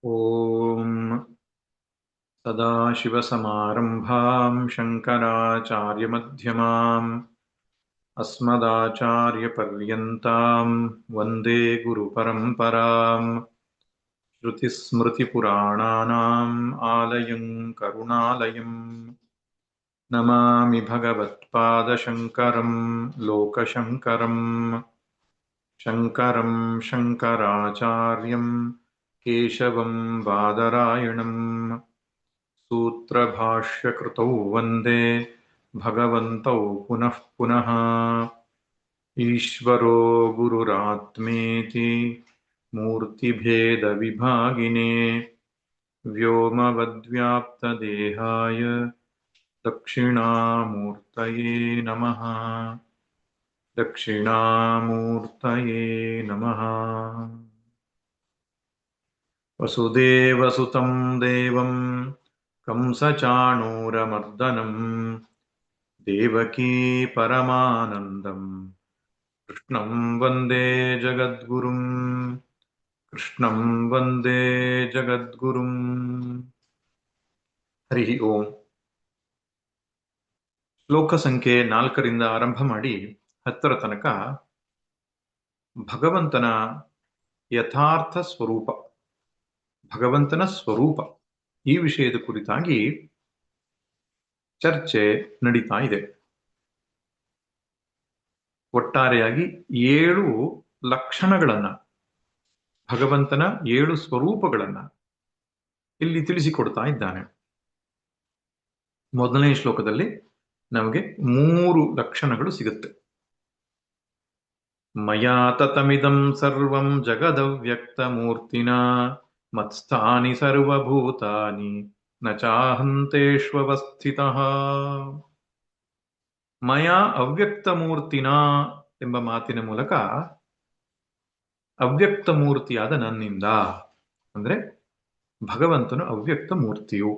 ಓಂ ಸದಾಶಿವಸಮಾರಂಭಾಂ ಶಂಕರಾಚಾರ್ಯಮಧ್ಯಮಾಂ ಅಸ್ಮದಾಚಾರ್ಯಪರ್ಯಂತಾಂ ವಂದೇ ಗುರುಪರಂಪರಾಂ ಶ್ರುತಿಸ್ಮೃತಿಪುರಾಣಾನಾಂ ಆಲಯಂ ಕರುಣಾಲಯಂ ನಮಾಮಿ ಭಗವತ್ಪಾದಶಂಕರಂ ಲೋಕಶಂಕರಂ ಶಂಕರಂ ಶಂಕರಾಚಾರ್ಯಂ ಕೇಶವಂ ಬಾದರಾಯಣಂ ಸೂತ್ರಭಾಷ್ಯಕೃತೌ ವಂದೇ ಭಗವಂತೌ ಪುನಃ ಪುನಃ ಈಶ್ವರೋ ಗುರುರಾತ್ಮೇತಿ ಮೂರ್ತಿಭೇದವಿಭಾಗಿನೇ ವ್ಯೋಮವದ್ವ್ಯಾಪ್ತದೇಹಾಯ ದಕ್ಷಿಣಾಮೂರ್ತಯೇ ನಮಃ ದಕ್ಷಿಣಾಮೂರ್ತಯೇ ನಮಃ. ವಸುದೇವಸುತಂ ದೇವಂ ಕಂಸಚಾಣೂರಮರ್ದನಂ ದೇವಕೀ ಪರಮಾನಂದಂ ಕೃಷ್ಣಂ ವಂದೇ ಜಗದ್ಗುರುಂ ಕೃಷ್ಣಂ ವಂದೇ ಜಗದ್ಗುರುಂ. ಹರಿ ಓಂ. ಶ್ಲೋಕ ಸಂಖ್ಯೆ 4 ಆರಂಭ ಮಾಡಿ 10 ತನಕ ಭಗವಂತನ ಯಥಾರ್ಥ ಸ್ವರೂಪ, ಭಗವಂತನ ಸ್ವರೂಪ ಈ ವಿಷಯದ ಕುರಿತಾಗಿ ಚರ್ಚೆ ನಡೀತಾ ಇದೆ. ಒಟ್ಟಾರೆಯಾಗಿ 7 ಲಕ್ಷಣಗಳನ್ನ, ಭಗವಂತನ 7 ಸ್ವರೂಪಗಳನ್ನ ಇಲ್ಲಿ ತಿಳಿಸಿಕೊಡ್ತಾ ಇದ್ದಾನೆ. ಮೊದಲನೇ ಶ್ಲೋಕದಲ್ಲಿ ನಮಗೆ 3 ಲಕ್ಷಣಗಳು ಸಿಗುತ್ತೆ. ಮಯಾ ತತಮಿದಂ ಸರ್ವಂ ಜಗದವ್ಯಕ್ತ ಮೂರ್ತಿನ ಮತ್ಸ್ಥಾನಿ ಸರ್ವಭೂತಾನಿ ನ ಚಾಹಂತೇಷ್ವವಸ್ಥಿತಃ. ಮಯಾ ಅವ್ಯಕ್ತ ಮೂರ್ತಿನ ಎಂಬ ಮಾತಿನ ಮೂಲಕ ಅವ್ಯಕ್ತ ಮೂರ್ತಿಯಾದ ನನ್ನಿಂದ, ಅಂದ್ರೆ ಭಗವಂತನು ಅವ್ಯಕ್ತ ಮೂರ್ತಿಯು.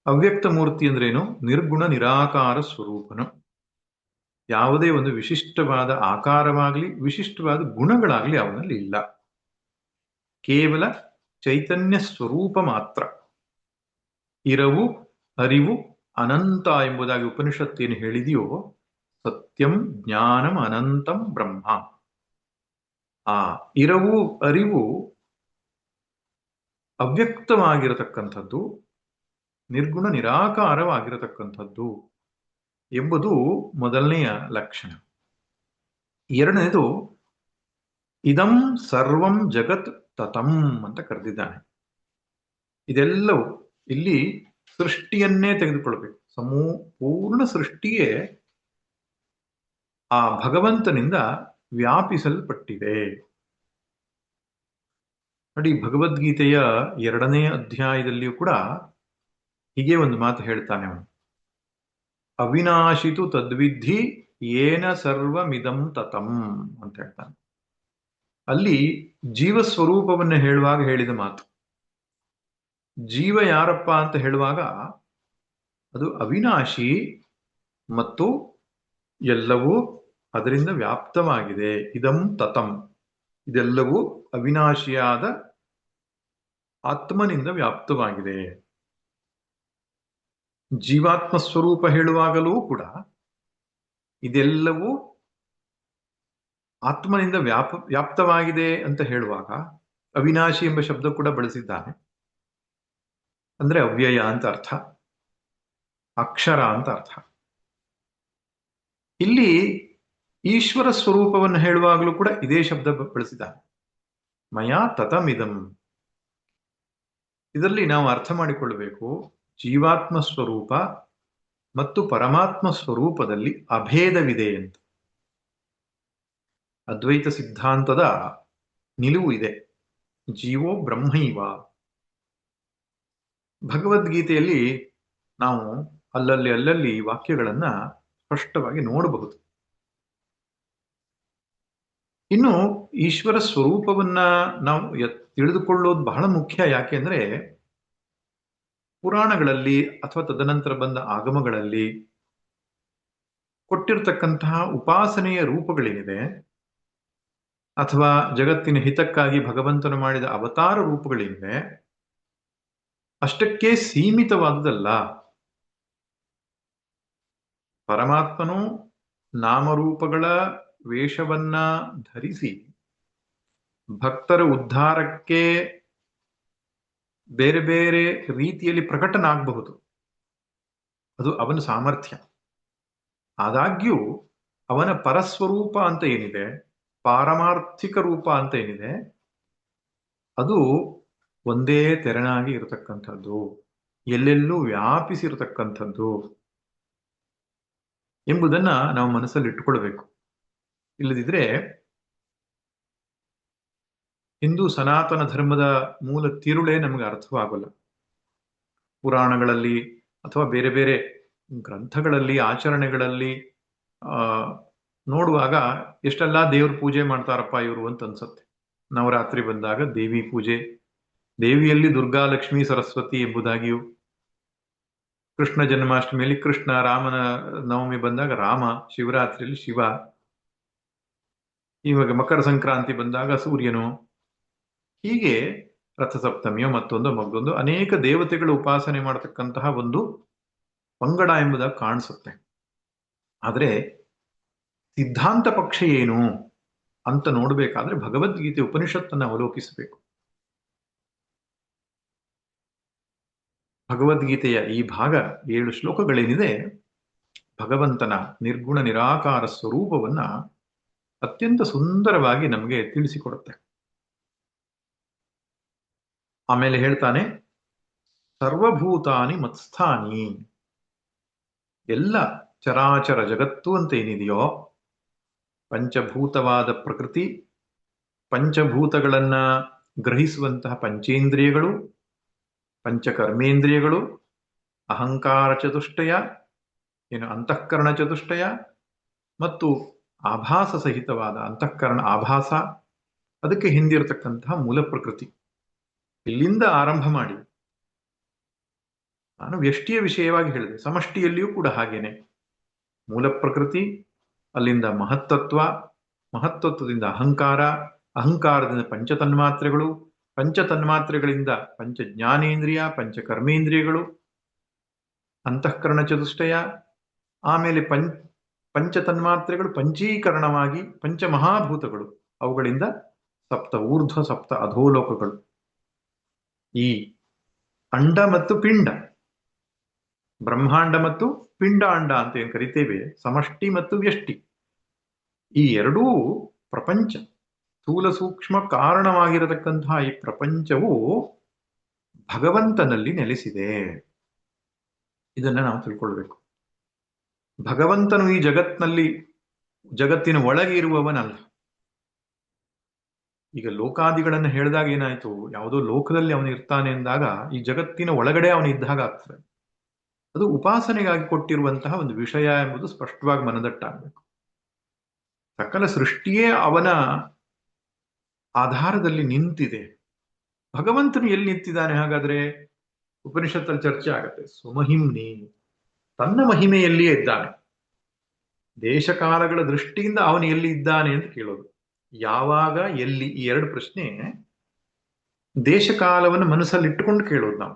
ಅವ್ಯಕ್ತ ಮೂರ್ತಿ ಅಂದ್ರೇನು? ನಿರ್ಗುಣ ನಿರಾಕಾರ ಸ್ವರೂಪನು. ಯಾವುದೇ ಒಂದು ವಿಶಿಷ್ಟವಾದ ಆಕಾರವಾಗಲಿ ವಿಶಿಷ್ಟವಾದ ಗುಣಗಳಾಗಲಿ ಅವನಲ್ಲಿ ಇಲ್ಲ. ಕೇವಲ ಚೈತನ್ಯ ಸ್ವರೂಪ ಮಾತ್ರ. ಇರವು, ಅರಿವು, ಅನಂತ ಎಂಬುದಾಗಿ ಉಪನಿಷತ್ತೇನು ಹೇಳಿದೆಯೋ, ಸತ್ಯಂ ಜ್ಞಾನಂ ಅನಂತಂ ಬ್ರಹ್ಮ. ಆ ಇರವು, ಅರಿವು ಅವ್ಯಕ್ತವಾಗಿರತಕ್ಕಂಥದ್ದು, ನಿರ್ಗುಣ ನಿರಾಕಾರವಾಗಿರತಕ್ಕಂಥದ್ದು ಎಂಬುದು ಮೊದಲನೆಯ ಲಕ್ಷಣ. ಎರಡನೇದು ಇದಂ ಸರ್ವಂ ಜಗತ್ ತತಂ ಅಂತ ಕರೆದಿದ್ದಾನೆ. ಇದೆಲ್ಲವೂ ಇಲ್ಲಿ ಸೃಷ್ಟಿಯನ್ನೇ ತೆಗೆದುಕೊಳ್ಬೇಕು. ಪೂರ್ಣ ಸೃಷ್ಟಿಯೇ ಆ ಭಗವಂತನಿಂದ ವ್ಯಾಪಿಸಲ್ಪಟ್ಟಿದೆ. ನೋಡಿ, ಭಗವದ್ಗೀತೆಯ 2ನೇ ಅಧ್ಯಾಯದಲ್ಲಿಯೂ ಕೂಡ ಹೀಗೆ ಒಂದು ಮಾತು ಹೇಳ್ತಾನೆ ಅವನು. ಅವಿನಾಶಿತು ತದ್ವಿಧಿ ಏನ ಸರ್ವಮಿದಂ ತತಂ ಅಂತ ಹೇಳ್ತಾನೆ. ಅಲ್ಲಿ ಜೀವಸ್ವರೂಪವನ್ನು ಹೇಳುವಾಗ ಹೇಳಿದ ಮಾತು. ಜೀವ ಯಾರಪ್ಪ ಅಂತ ಹೇಳುವಾಗ ಅದು ಅವಿನಾಶಿ ಮತ್ತು ಎಲ್ಲವೂ ಅದರಿಂದ ವ್ಯಾಪ್ತವಾಗಿದೆ. ಇದಂ ತತಂ, ಇದೆಲ್ಲವೂ ಅವಿನಾಶಿಯಾದ ಆತ್ಮನಿಂದ ವ್ಯಾಪ್ತವಾಗಿದೆ. ಜೀವಾತ್ಮ ಸ್ವರೂಪ ಹೇಳುವಾಗಲೂ ಕೂಡ ಇದೆಲ್ಲವೂ ಆತ್ಮನಿಂದ ವ್ಯಾಪ್ತವಾಗಿದೆ ಅಂತ ಹೇಳುವಾಗ ಅವಿನಾಶಿ ಎಂಬ ಶಬ್ದ ಕೂಡ ಬಳಸಿದ್ದಾನೆ. ಅಂದ್ರೆ ಅವ್ಯಯ ಅಂತ ಅರ್ಥ, ಅಕ್ಷರ ಅಂತ ಅರ್ಥ. ಇಲ್ಲಿ ಈಶ್ವರ ಸ್ವರೂಪವನ್ನು ಹೇಳುವಾಗಲೂ ಕೂಡ ಇದೇ ಶಬ್ದ ಬಳಸಿದ್ದಾನೆ, ಮಯಾ ತತಮಿದಂ. ಇದರಲ್ಲಿ ನಾವು ಅರ್ಥ ಮಾಡಿಕೊಳ್ಳಬೇಕು, ಜೀವಾತ್ಮ ಸ್ವರೂಪ ಮತ್ತು ಪರಮಾತ್ಮ ಸ್ವರೂಪದಲ್ಲಿ ಅಭೇದವಿದೆ ಅಂತ. ಅದ್ವೈತ ಸಿದ್ಧಾಂತದ ನಿಲುವು ಇದೆ. ಜೀವೋ ಬ್ರಹ್ಮೈವ. ಭಗವದ್ಗೀತೆಯಲ್ಲಿ ನಾವು ಅಲ್ಲಲ್ಲಿ ವಾಕ್ಯಗಳನ್ನ ಸ್ಪಷ್ಟವಾಗಿ ನೋಡಬಹುದು. ಇನ್ನು ಈಶ್ವರ ಸ್ವರೂಪವನ್ನ ನಾವು ತಿಳಿದುಕೊಳ್ಳೋದು ಬಹಳ ಮುಖ್ಯ. ಯಾಕೆಂದ್ರೆ ಪುರಾಣಗಳಲ್ಲಿ ಅಥವಾ ತದನಂತರ ಬಂದ ಆಗಮಗಳಲ್ಲಿ ಕೊಟ್ಟಿರತಕ್ಕಂತಹ ಉಪಾಸನೆಯ ರೂಪಗಳೇನಿದೆ ಅಥವಾ ಜಗತ್ತಿನ ಹಿತಕ್ಕಾಗಿ ಭಗವಂತನು ಮಾಡಿದ ಅವತಾರ ರೂಪಗಳಿವೆ. ಅಷ್ಟಕ್ಕೆ ಸೀಮಿತವಾದುದಲ್ಲ. ಪರಮಾತ್ಮನು ನಾಮರೂಪಗಳ ವೇಷವನ್ನ ಧರಿಸಿ ಭಕ್ತರ ಉದ್ಧಾರಕ್ಕೆ ಬೇರೆ ಬೇರೆ ರೀತಿಯಲ್ಲಿ ಪ್ರಕಟನಾಗಬಹುದು. ಅದು ಅವನ ಸಾಮರ್ಥ್ಯ. ಆದಾಗ್ಯೂ ಅವನ ಪರಸ್ವರೂಪ ಅಂತ ಏನಿದೆ, ಪಾರಮಾರ್ಥಿಕ ರೂಪ ಅಂತ ಏನಿದೆ, ಅದು ಒಂದೇ ತೆರನಾಗಿ ಇರತಕ್ಕಂಥದ್ದು, ಎಲ್ಲೆಲ್ಲೂ ವ್ಯಾಪಿಸಿರತಕ್ಕಂಥದ್ದು ಎಂಬುದನ್ನ ನಾವು ಮನಸ್ಸಲ್ಲಿ ಇಟ್ಟುಕೊಳ್ಬೇಕು. ಇಲ್ಲದಿದ್ರೆ ಹಿಂದೂ ಸನಾತನ ಧರ್ಮದ ಮೂಲ ತಿರುಳೇ ನಮಗೆ ಅರ್ಥವಾಗಲ್ಲ. ಪುರಾಣಗಳಲ್ಲಿ ಅಥವಾ ಬೇರೆ ಬೇರೆ ಗ್ರಂಥಗಳಲ್ಲಿ, ಆಚರಣೆಗಳಲ್ಲಿ ನೋಡುವಾಗ ಎಷ್ಟೆಲ್ಲ ದೇವ್ರ ಪೂಜೆ ಮಾಡ್ತಾರಪ್ಪ ಇವರು ಅಂತ ಅನ್ಸತ್ತೆ. ನವರಾತ್ರಿ ಬಂದಾಗ ದೇವಿ ಪೂಜೆ, ದೇವಿಯಲ್ಲಿ ದುರ್ಗಾ, ಲಕ್ಷ್ಮೀ, ಸರಸ್ವತಿ ಎಂಬುದಾಗಿಯೂ, ಕೃಷ್ಣ ಜನ್ಮಾಷ್ಟಮಿಯಲ್ಲಿ ಕೃಷ್ಣ, ರಾಮನ ನವಮಿ ಬಂದಾಗ ರಾಮ, ಶಿವರಾತ್ರಿಯಲ್ಲಿ ಶಿವ, ಇವಾಗ ಮಕರ ಸಂಕ್ರಾಂತಿ ಬಂದಾಗ ಸೂರ್ಯನು, ಹೀಗೆ ರಥಸಪ್ತಮಿಯೋ ಮತ್ತೊಂದು ಅನೇಕ ದೇವತೆಗಳ ಉಪಾಸನೆ ಮಾಡತಕ್ಕಂತಹ ಒಂದು ಪಂಗಡ ಎಂಬುದಾಗಿ ಕಾಣಿಸುತ್ತೆ. ಆದರೆ ಸಿದ್ಧಾಂತ ಪಕ್ಷ ಏನು ಅಂತ ನೋಡಬೇಕಾದ್ರೆ ಭಗವದ್ಗೀತೆ ಉಪನಿಷತ್ತನ್ನು ಅವಲೋಕಿಸಬೇಕು. ಭಗವದ್ಗೀತೆಯ ಈ ಭಾಗ 7 ಶ್ಲೋಕಗಳೇನಿದೆ, ಭಗವಂತನ ನಿರ್ಗುಣ ನಿರಾಕಾರ ಸ್ವರೂಪವನ್ನ ಅತ್ಯಂತ ಸುಂದರವಾಗಿ ನಮಗೆ ತಿಳಿಸಿಕೊಡುತ್ತೆ. ಆಮೇಲೆ ಹೇಳ್ತಾನೆ, ಸರ್ವಭೂತಾನಿ ಮತ್ಸ್ಥಾನಿ, ಎಲ್ಲ ಚರಾಚರ ಜಗತ್ತು ಅಂತ ಏನಿದೆಯೋ, ಪಂಚಭೂತವಾದ ಪ್ರಕೃತಿ, ಪಂಚಭೂತಗಳನ್ನ ಗ್ರಹಿಸುವಂತಹ ಪಂಚೇಂದ್ರಿಯಗಳು, ಪಂಚಕರ್ಮೇಂದ್ರಿಯಗಳು, ಅಹಂಕಾರ ಚತುಷ್ಟಯ, ಅಂತಃಕರಣ ಚತುಷ್ಟಯ, ಮತ್ತು ಆಭಾಸ ಸಹಿತವಾದ ಅಂತಃಕರಣ ಆಭಾಸ, ಅದಕ್ಕೆ ಹಿಂದಿರತಕ್ಕಂತಹ ಮೂಲ ಪ್ರಕೃತಿ. ಇಲ್ಲಿಂದ ಆರಂಭ ಮಾಡಿ ನಾನು ವ್ಯಷ್ಟಿಯ ವಿಷಯವಾಗಿ ಹೇಳಿದೆ, ಸಮಷ್ಟಿಯಲ್ಲಿಯೂ ಕೂಡ ಹಾಗೇನೆ. ಮೂಲ ಪ್ರಕೃತಿ, ಅಲ್ಲಿಂದ ಮಹತ್ತತ್ವ, ಮಹತ್ತತ್ವದಿಂದ ಅಹಂಕಾರ, ಅಹಂಕಾರದಿಂದ ಪಂಚತನ್ಮಾತ್ರೆಗಳು, ಪಂಚತನ್ಮಾತ್ರೆಗಳಿಂದ ಪಂಚ ಜ್ಞಾನೇಂದ್ರಿಯ, ಪಂಚಕರ್ಮೇಂದ್ರಿಯಗಳು, ಅಂತಃಕರಣ ಚತುಷ್ಟಯ, ಆಮೇಲೆ ಪಂಚತನ್ಮಾತ್ರೆಗಳು ಪಂಚೀಕರಣವಾಗಿ ಪಂಚಮಹಾಭೂತಗಳು, ಅವುಗಳಿಂದ ಸಪ್ತ ಊರ್ಧ್ವ, ಸಪ್ತ ಅಧೋಲೋಕಗಳು. ಈ ಅಂಡ ಮತ್ತು ಪಿಂಡ, ಬ್ರಹ್ಮಾಂಡ ಮತ್ತು ಪಿಂಡಾಂಡ ಅಂತ ಏನ್ ಕರಿತೇವೆ, ಸಮಷ್ಟಿ ಮತ್ತು ವ್ಯಷ್ಟಿ, ಈ ಎರಡೂ ಪ್ರಪಂಚ, ಸ್ಥೂಲ ಸೂಕ್ಷ್ಮ ಕಾರಣವಾಗಿರತಕ್ಕಂತಹ ಈ ಪ್ರಪಂಚವು ಭಗವಂತನಲ್ಲಿ ನೆಲೆಸಿದೆ. ಇದನ್ನ ನಾವು ತಿಳ್ಕೊಳ್ಬೇಕು. ಭಗವಂತನು ಈ ಜಗತ್ತಿನ ಒಳಗೆ ಇರುವವನಲ್ಲ. ಈಗ ಲೋಕಾದಿಗಳನ್ನು ಹೇಳಿದಾಗ ಏನಾಯ್ತು, ಯಾವುದೋ ಲೋಕದಲ್ಲಿ ಅವನು ಇರ್ತಾನೆ ಎಂದಾಗ ಈ ಜಗತ್ತಿನ ಒಳಗಡೆ ಅವನು ಇದ್ದಾಗ ಆಗ್ತದೆ. ಅದು ಉಪಾಸನೆಗಾಗಿ ಕೊಟ್ಟಿರುವಂತಹ ಒಂದು ವಿಷಯ ಎಂಬುದು ಸ್ಪಷ್ಟವಾಗಿ ಮನದಟ್ಟಾಗಬೇಕು. ಸಕಲ ಸೃಷ್ಟಿಯೇ ಅವನ ಆಧಾರದಲ್ಲಿ ನಿಂತಿದೆ. ಭಗವಂತನು ಎಲ್ಲಿ ನಿಂತಿದ್ದಾನೆ ಹಾಗಾದ್ರೆ? ಉಪನಿಷತ್ತಲ್ಲಿ ಚರ್ಚೆ ಆಗತ್ತೆ. ಸುಮಹಿಮ್ನಿ, ತನ್ನ ಮಹಿಮೆಯಲ್ಲಿಯೇ ಇದ್ದಾನೆ. ದೇಶಕಾಲಗಳ ದೃಷ್ಟಿಯಿಂದ ಅವನು ಎಲ್ಲಿ ಇದ್ದಾನೆ ಅಂತ ಕೇಳೋದು. ಯಾವಾಗ, ಎಲ್ಲಿ, ಈ 2 ಪ್ರಶ್ನೆ ದೇಶಕಾಲವನ್ನು ಮನಸ್ಸಲ್ಲಿ ಇಟ್ಟುಕೊಂಡು ಕೇಳೋದು ನಾವು.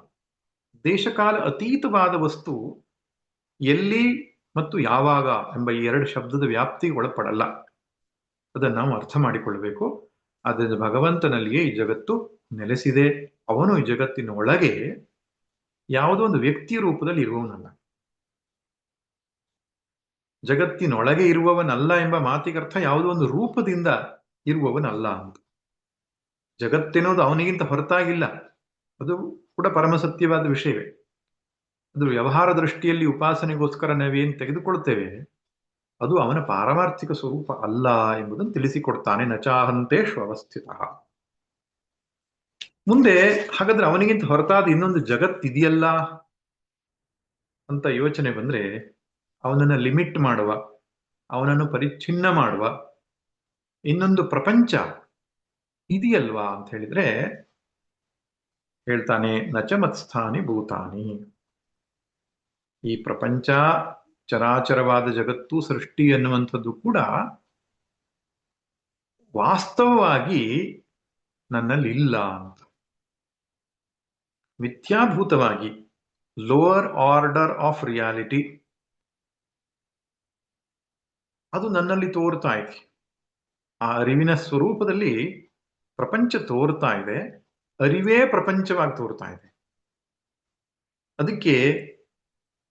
ದೇಶಕಾಲ ಅತೀತವಾದ ವಸ್ತು ಎಲ್ಲಿ ಮತ್ತು ಯಾವಾಗ ಎಂಬ ಈ 2 ಶಬ್ದದ ವ್ಯಾಪ್ತಿಗೆ ಒಳಪಡಲ್ಲ. ಅದನ್ನು ನಾವು ಅರ್ಥ ಮಾಡಿಕೊಳ್ಬೇಕು. ಆದ್ದರಿಂದ ಭಗವಂತನಲ್ಲಿಯೇ ಈ ಜಗತ್ತು ನೆಲೆಸಿದೆ. ಅವನು ಈ ಜಗತ್ತಿನ ಒಳಗೆ ಯಾವುದೋ ಒಂದು ವ್ಯಕ್ತಿಯ ರೂಪದಲ್ಲಿ ಇರುವವನಲ್ಲ. ಜಗತ್ತಿನೊಳಗೆ ಇರುವವನಲ್ಲ ಎಂಬ ಮಾತಿಗರ್ಥ ಯಾವುದೋ ಒಂದು ರೂಪದಿಂದ ಇರುವವನಲ್ಲ ಅಂತ. ಜಗತ್ತೆನ್ನೋದು ಅವನಿಗಿಂತ ಹೊರತಾಗಿಲ್ಲ, ಅದು ಕೂಡ ಪರಮಸತ್ಯವಾದ ವಿಷಯವೇ. ಅದು ವ್ಯವಹಾರ ದೃಷ್ಟಿಯಲ್ಲಿ ಉಪಾಸನೆಗೋಸ್ಕರ ನಾವೇನು ತೆಗೆದುಕೊಳ್ತೇವೆ, ಅದು ಅವನ ಪಾರಮಾರ್ಥಿಕ ಸ್ವರೂಪ ಅಲ್ಲ ಎಂಬುದನ್ನು ತಿಳಿಸಿಕೊಡ್ತಾನೆ. ನಚಾಹಂತೇಶು ಅವಸ್ಥಿತ. ಮುಂದೆ ಹಾಗಾದ್ರೆ ಅವನಿಗಿಂತ ಹೊರತಾದ ಇನ್ನೊಂದು ಜಗತ್ತಿದೆಯಲ್ಲ ಅಂತ ಯೋಚನೆ ಬಂದ್ರೆ, ಅವನನ್ನು ಲಿಮಿಟ್ ಮಾಡುವ, ಅವನನ್ನು ಪರಿಚ್ಛಿನ್ನ ಮಾಡುವ ಇನ್ನೊಂದು ಪ್ರಪಂಚ ಇದೆಯಲ್ವಾ ಅಂತ ಹೇಳಿದ್ರೆ ಹೇಳ್ತಾನೆ, ನಚಮತ್ಸ್ಥಾನಿ ಭೂತಾನಿ. ಈ ಪ್ರಪಂಚ, ಚರಾಚರವಾದ ಜಗತ್ತು, ಸೃಷ್ಟಿ ಎನ್ನುವಂಥದ್ದು ಕೂಡ ವಾಸ್ತವವಾಗಿ ನನ್ನಲ್ಲಿ ಇಲ್ಲ ಅಂತ. ಮಿಥ್ಯಾಭೂತವಾಗಿ, ಲೋವರ್ ಆರ್ಡರ್ ಆಫ್ ರಿಯಾಲಿಟಿ, ಅದು ನನ್ನಲ್ಲಿ ತೋರ್ತಾ ಇದೆ. ಆ ಅರಿವಿನ ಸ್ವರೂಪದಲ್ಲಿ ಪ್ರಪಂಚ ತೋರ್ತಾ ಇದೆ, ಅರಿವೇ ಪ್ರಪಂಚವಾಗಿ ತೋರ್ತಾ ಇದೆ. ಅದಕ್ಕೆ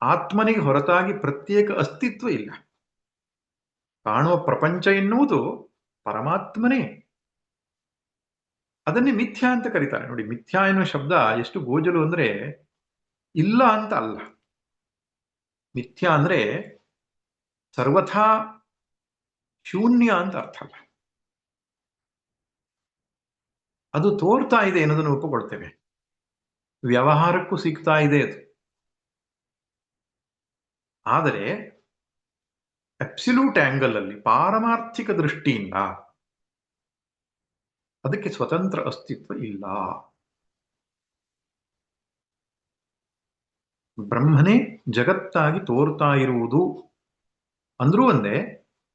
ಆತ್ಮನಿಗೆ ಹೊರತಾಗಿ ಪ್ರತ್ಯೇಕ ಅಸ್ತಿತ್ವ ಇಲ್ಲ. ಕಾಣುವ ಪ್ರಪಂಚ ಎನ್ನುವುದು ಪರಮಾತ್ಮನೇ. ಅದನ್ನೇ ಮಿಥ್ಯಾ ಅಂತ ಕರೀತಾರೆ. ನೋಡಿ, ಮಿಥ್ಯಾ ಎನ್ನುವ ಶಬ್ದ ಎಷ್ಟು ಗೋಜಲು ಅಂದ್ರೆ ಇಲ್ಲ ಅಂತ ಅಲ್ಲ. ಮಿಥ್ಯಾ ಅಂದ್ರೆ ಸರ್ವಥಾ ಶೂನ್ಯ ಅಂತ ಅರ್ಥ ಅಲ್ಲ. ಅದು ತೋರ್ತಾ ಇದೆ ಅನ್ನೋದನ್ನು ಒಪ್ಪಿಕೊಳ್ತೇವೆ. ವ್ಯವಹಾರಕ್ಕೂ ಸಿಗ್ತಾ ಇದೆ ಅದು. ಆದರೆ ಅಬ್ಸಲ್ಯೂಟ್ ಆಂಗಲ್ ಅಲ್ಲಿ, ಪಾರಮಾರ್ಥಿಕ ದೃಷ್ಟಿಯಿಂದ ಅದಕ್ಕೆ ಸ್ವತಂತ್ರ ಅಸ್ತಿತ್ವ ಇಲ್ಲ. ಬ್ರಹ್ಮನೇ ಜಗತ್ತಾಗಿ ತೋರ್ತಾ ಇರುವುದು ಅಂದ್ರೂ ಒಂದೇ,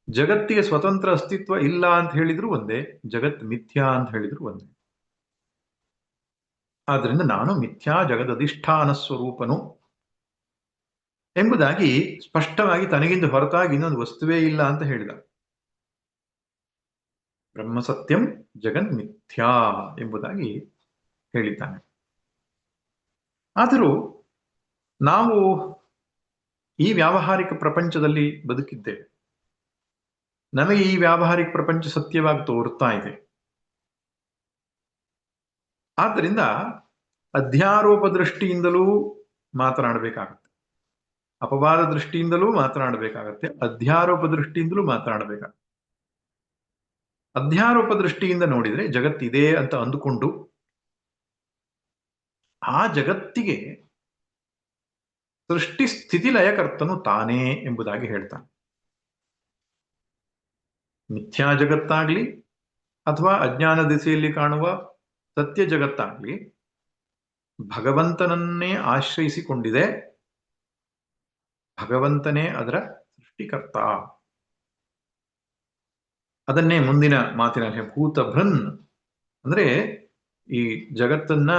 ಜಗತ್ತಿಗೆ ಸ್ವತಂತ್ರ ಅಸ್ತಿತ್ವ ಇಲ್ಲ ಅಂತ ಹೇಳಿದ್ರು ಒಂದೇ, ಜಗತ್ ಮಿಥ್ಯಾ ಅಂತ ಹೇಳಿದ್ರು ಒಂದೇ. ಆದ್ರಿಂದ ನಾನು ಮಿಥ್ಯಾ ಜಗದಧಿಷ್ಠಾನ ಸ್ವರೂಪನು ಎಂಬುದಾಗಿ ಸ್ಪಷ್ಟವಾಗಿ ತನಗಿಂದ ಹೊರತಾಗಿ ಇನ್ನೊಂದು ವಸ್ತುವೇ ಇಲ್ಲ ಅಂತ ಹೇಳಿದ. ಬ್ರಹ್ಮ ಸತ್ಯಂ ಜಗನ್ ಮಿಥ್ಯಾ ಎಂಬುದಾಗಿ ಹೇಳಿದ್ದಾನೆ. ಆದರೂ ನಾವು ಈ ವ್ಯಾವಹಾರಿಕ ಪ್ರಪಂಚದಲ್ಲಿ ಬದುಕಿದ್ದೇವೆ. ನಮಗೆ ಈ ವ್ಯಾವಹಾರಿಕ ಪ್ರಪಂಚ ಸತ್ಯವಾಗಿ ತೋರ್ತಾ ಇದೆ. ಆದ್ದರಿಂದ ಅಧ್ಯಾರೋಪ ದೃಷ್ಟಿಯಿಂದಲೂ ಮಾತನಾಡಬೇಕಾಗತ್ತೆ, ಅಪವಾದ ದೃಷ್ಟಿಯಿಂದಲೂ ಮಾತನಾಡಬೇಕಾಗತ್ತೆ, ಅಧ್ಯಾರೋಪ ದೃಷ್ಟಿಯಿಂದಲೂ ಮಾತನಾಡಬೇಕಾಗತ್ತೆ. ಅಧ್ಯಾರೋಪ ದೃಷ್ಟಿಯಿಂದ ನೋಡಿದ್ರೆ ಜಗತ್ತಿದೆ ಅಂತ ಅಂದುಕೊಂಡು ಆ ಜಗತ್ತಿಗೆ ಸೃಷ್ಟಿ ಸ್ಥಿತಿ ಲಯಕರ್ತನು ತಾನೇ ಎಂಬುದಾಗಿ ಹೇಳ್ತಾನೆ. ಮಿಥ್ಯಾ ಜಗತ್ತಾಗ್ಲಿ ಅಥವಾ ಅಜ್ಞಾನ ದಿಸೆಯಲ್ಲಿ ಕಾಣುವ ಸತ್ಯ ಜಗತ್ತಾಗ್ಲಿ ಭಗವಂತನನ್ನೇ ಆಶ್ರಯಿಸಿಕೊಂಡಿದೆ. ಭಗವಂತನೇ ಅದರ ಸೃಷ್ಟಿಕರ್ತ. ಅದನ್ನೇ ಮುಂದಿನ ಮಾತಿನಲ್ಲಿ ಭೂತ ಭೃನ್ ಅಂದ್ರೆ ಈ ಜಗತ್ತನ್ನ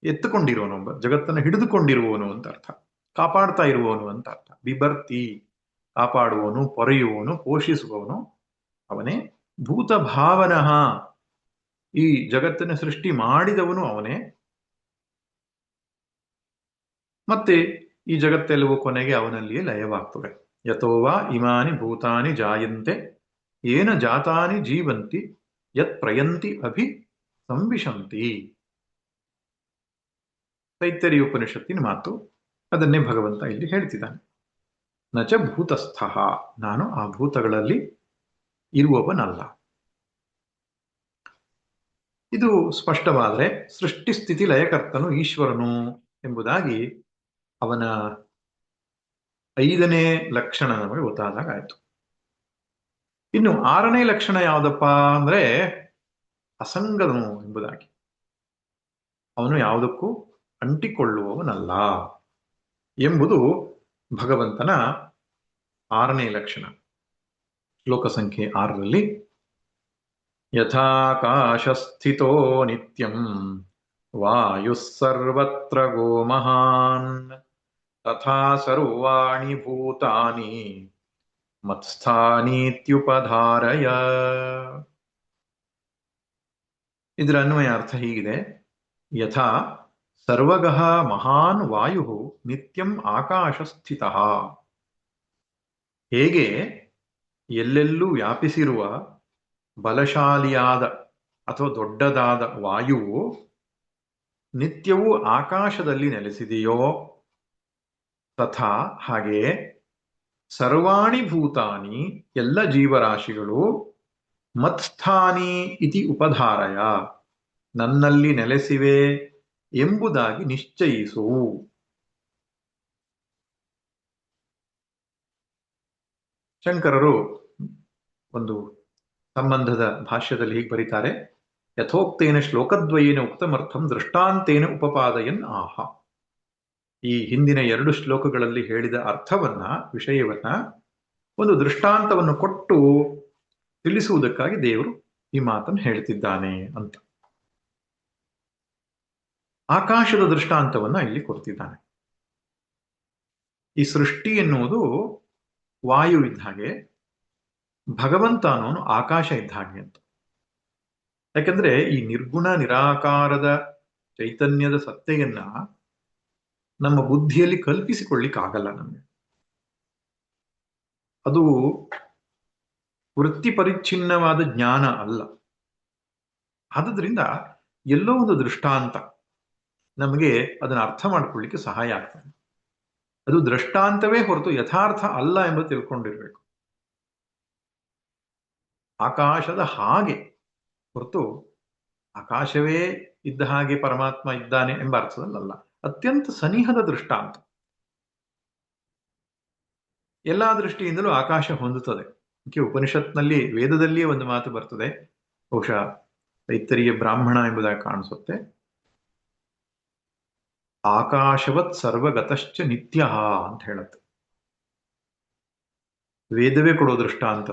ಎತ್ತುಕೊಂಡಿರುವನು, ಜಗತ್ತನ್ನು ಹಿಡಿದುಕೊಂಡಿರುವವನು ಅಂತ ಅರ್ಥ, ಕಾಪಾಡ್ತಾ ಇರುವವನು ಅಂತ ಅರ್ಥ. ಬಿಭರ್ತಿ, ಕಾಪಾಡುವವನು, ಪೊರೆಯುವವನು, ಪೋಷಿಸುವವನು ಅವನೇ. ಭೂತ ಭಾವನಃ, ಈ ಜಗತ್ತನ್ನು ಸೃಷ್ಟಿ ಮಾಡಿದವನು ಅವನೇ. ಮತ್ತೆ ಈ ಜಗತ್ತೆಲ್ಲವೂ ಕೊನೆಗೆ ಅವನಲ್ಲಿಯೇ ಲಯವಾಗ್ತದೆ. ಯಥೋವಾ ಇಮಾನಿ ಭೂತಾನಿ ಜಾಯಂತೆ ಏನ ಜಾತಾನಿ ಜೀವಂತಿ ಯತ್ ಪ್ರಯಂತಿ ಅಭಿ ಸಂವಿಶಂತಿ. ತೈತ್ತರೀಯ ಉಪನಿಷತ್ತಿನ ಮಾತು. ಅದನ್ನೇ ಭಗವಂತ ಇಲ್ಲಿ ಹೇಳ್ತಿದ್ದಾನೆ. ನಚ ಭೂತಸ್ಥ, ನಾನು ಆ ಭೂತಗಳಲ್ಲಿ ಇರುವವನಲ್ಲ. ಇದು ಸ್ಪಷ್ಟವಾದರೆ ಸೃಷ್ಟಿ ಸ್ಥಿತಿ ಲಯಕರ್ತನು ಈಶ್ವರನು ಎಂಬುದಾಗಿ ಅವನ 5ನೇ ಲಕ್ಷಣ ನಮಗೆ ಗೊತ್ತಾದಾಗ ಆಯ್ತು. ಇನ್ನು 6ನೇ ಲಕ್ಷಣ ಯಾವುದಪ್ಪ ಅಂದ್ರೆ ಅಸಂಗನು ಎಂಬುದಾಗಿ. ಅವನು ಯಾವುದಕ್ಕೂ ಅಂಟಿಕೊಳ್ಳುವವನಲ್ಲ ಎಂಬುದು ಭಗವಂತನ 6ನೇ ಲಕ್ಷಣ. ಶ್ಲೋಕ ಸಂಖ್ಯೆ 6ರಲ್ಲಿ ಯಥಾಕಾಶಸ್ಥಿತೋ ನಿತ್ಯಂ ವಾಯುಃ ಸರ್ವತ್ರ ಗೋ ಮಹಾನ್ ತಥಾ ಸರ್ವಾಣಿ ಭೂತಾನಿ ಮತ್ಸ್ಥಾನೀತ್ಯುಪಧಾರಯ. ಇದರ ಅನ್ವಯ ಅರ್ಥ ಹೀಗಿದೆ. ಯಥಾ ಸರ್ವಗಃ ಮಹಾನ್ ವಾಯು ನಿತ್ಯಂ ಆಕಾಶಸ್ಥಿತಃ, ಹೇಗೆ ಎಲ್ಲೆಲ್ಲೂ ವ್ಯಾಪಿಸಿರುವ ಬಲಶಾಲಿಯಾದ ಅಥವಾ ದೊಡ್ಡದಾದ ವಾಯುವು ನಿತ್ಯವೂ ಆಕಾಶದಲ್ಲಿ ನೆಲೆಸಿದೆಯೋ, ತಥಾ ಹಾಗೆಯೇ ಸರ್ವಾಣಿ ಭೂತಾನಿ ಎಲ್ಲ ಜೀವರಾಶಿಗಳು ಮತ್ಸ್ಥಾನಿ ಇತಿ ಉಪಧಾರಯ ನನ್ನಲ್ಲಿ ನೆಲೆಸಿವೆ ಎಂಬುದಾಗಿ ನಿಶ್ಚಯಿಸು. ಶಂಕರರು ಒಂದು ಸಂಬಂಧದ ಭಾಷ್ಯದಲ್ಲಿ ಹೀಗೆ ಬರೀತಾರೆ. ಯಥೋಕ್ತೇನ ಶ್ಲೋಕದ್ವಯೇನ ಉಕ್ತಮರ್ಥಂ ದೃಷ್ಟಾಂತೇನ ಉಪಪಾದಯನ್ ಆಹ. ಈ ಹಿಂದಿನ 2 ಶ್ಲೋಕಗಳಲ್ಲಿ ಹೇಳಿದ ಅರ್ಥವನ್ನ, ವಿಷಯವನ್ನ ಒಂದು ದೃಷ್ಟಾಂತವನ್ನು ಕೊಟ್ಟು ತಿಳಿಸುವುದಕ್ಕಾಗಿ ದೇವರು ಈ ಮಾತನ್ನು ಹೇಳ್ತಿದ್ದಾನೆ ಅಂತ. ಆಕಾಶದ ದೃಷ್ಟಾಂತವನ್ನ ಇಲ್ಲಿ ಕೊಡ್ತಿದ್ದಾನೆ. ಈ ಸೃಷ್ಟಿ ಎನ್ನುವುದು ವಾಯು ಇದ್ದ ಹಾಗೆ, ಭಗವಂತ ಅನ್ನೋನು ಆಕಾಶ ಇದ್ದ ಹಾಗೆ ಅಂತ. ಯಾಕಂದ್ರೆ ಈ ನಿರ್ಗುಣ ನಿರಾಕಾರದ ಚೈತನ್ಯದ ಸತ್ತೆಯನ್ನ ನಮ್ಮ ಬುದ್ಧಿಯಲ್ಲಿ ಕಲ್ಪಿಸಿಕೊಳ್ಳಿಕ್ಕಾಗಲ್ಲ ನಮಗೆ. ಅದು ವೃತ್ತಿ ಪರಿಚ್ಛಿನ್ನವಾದ ಜ್ಞಾನ ಅಲ್ಲ. ಆದುದರಿಂದ ಎಲ್ಲೋ ಒಂದು ದೃಷ್ಟಾಂತ ನಮಗೆ ಅದನ್ನು ಅರ್ಥ ಮಾಡ್ಕೊಳ್ಳಿಕ್ಕೆ ಸಹಾಯ ಆಗ್ತದೆ. ಅದು ದೃಷ್ಟಾಂತವೇ ಹೊರತು ಯಥಾರ್ಥ ಅಲ್ಲ ಎಂಬ ತಿಳ್ಕೊಂಡಿರ್ಬೇಕು. ಆಕಾಶದ ಹಾಗೆ ಹೊರತು ಆಕಾಶವೇ ಇದ್ದ ಹಾಗೆ ಪರಮಾತ್ಮ ಇದ್ದಾನೆ ಎಂಬ ಅರ್ಥದಲ್ಲಲ್ಲ. ಅತ್ಯಂತ ಸನಿಹದ ದೃಷ್ಟಾಂತ. ಎಲ್ಲಾ ದೃಷ್ಟಿಯಿಂದಲೂ ಆಕಾಶ ಹೊಂದುತ್ತದೆ. ಉಪನಿಷತ್ನಲ್ಲಿ ವೇದದಲ್ಲಿಯೇ ಒಂದು ಮಾತು ಬರ್ತದೆ, ಬಹುಶಃ ತೈತ್ತರೀಯ ಬ್ರಾಹ್ಮಣ ಎಂಬುದಾಗಿ ಕಾಣಿಸುತ್ತೆ. ಆಕಾಶವತ್ ಸರ್ವಗತಶ್ಚ ನಿತ್ಯ ಅಂತ ಹೇಳುತ್ತೆ. ವೇದವೇ ಕೊಡೋ ದೃಷ್ಟಾಂತ.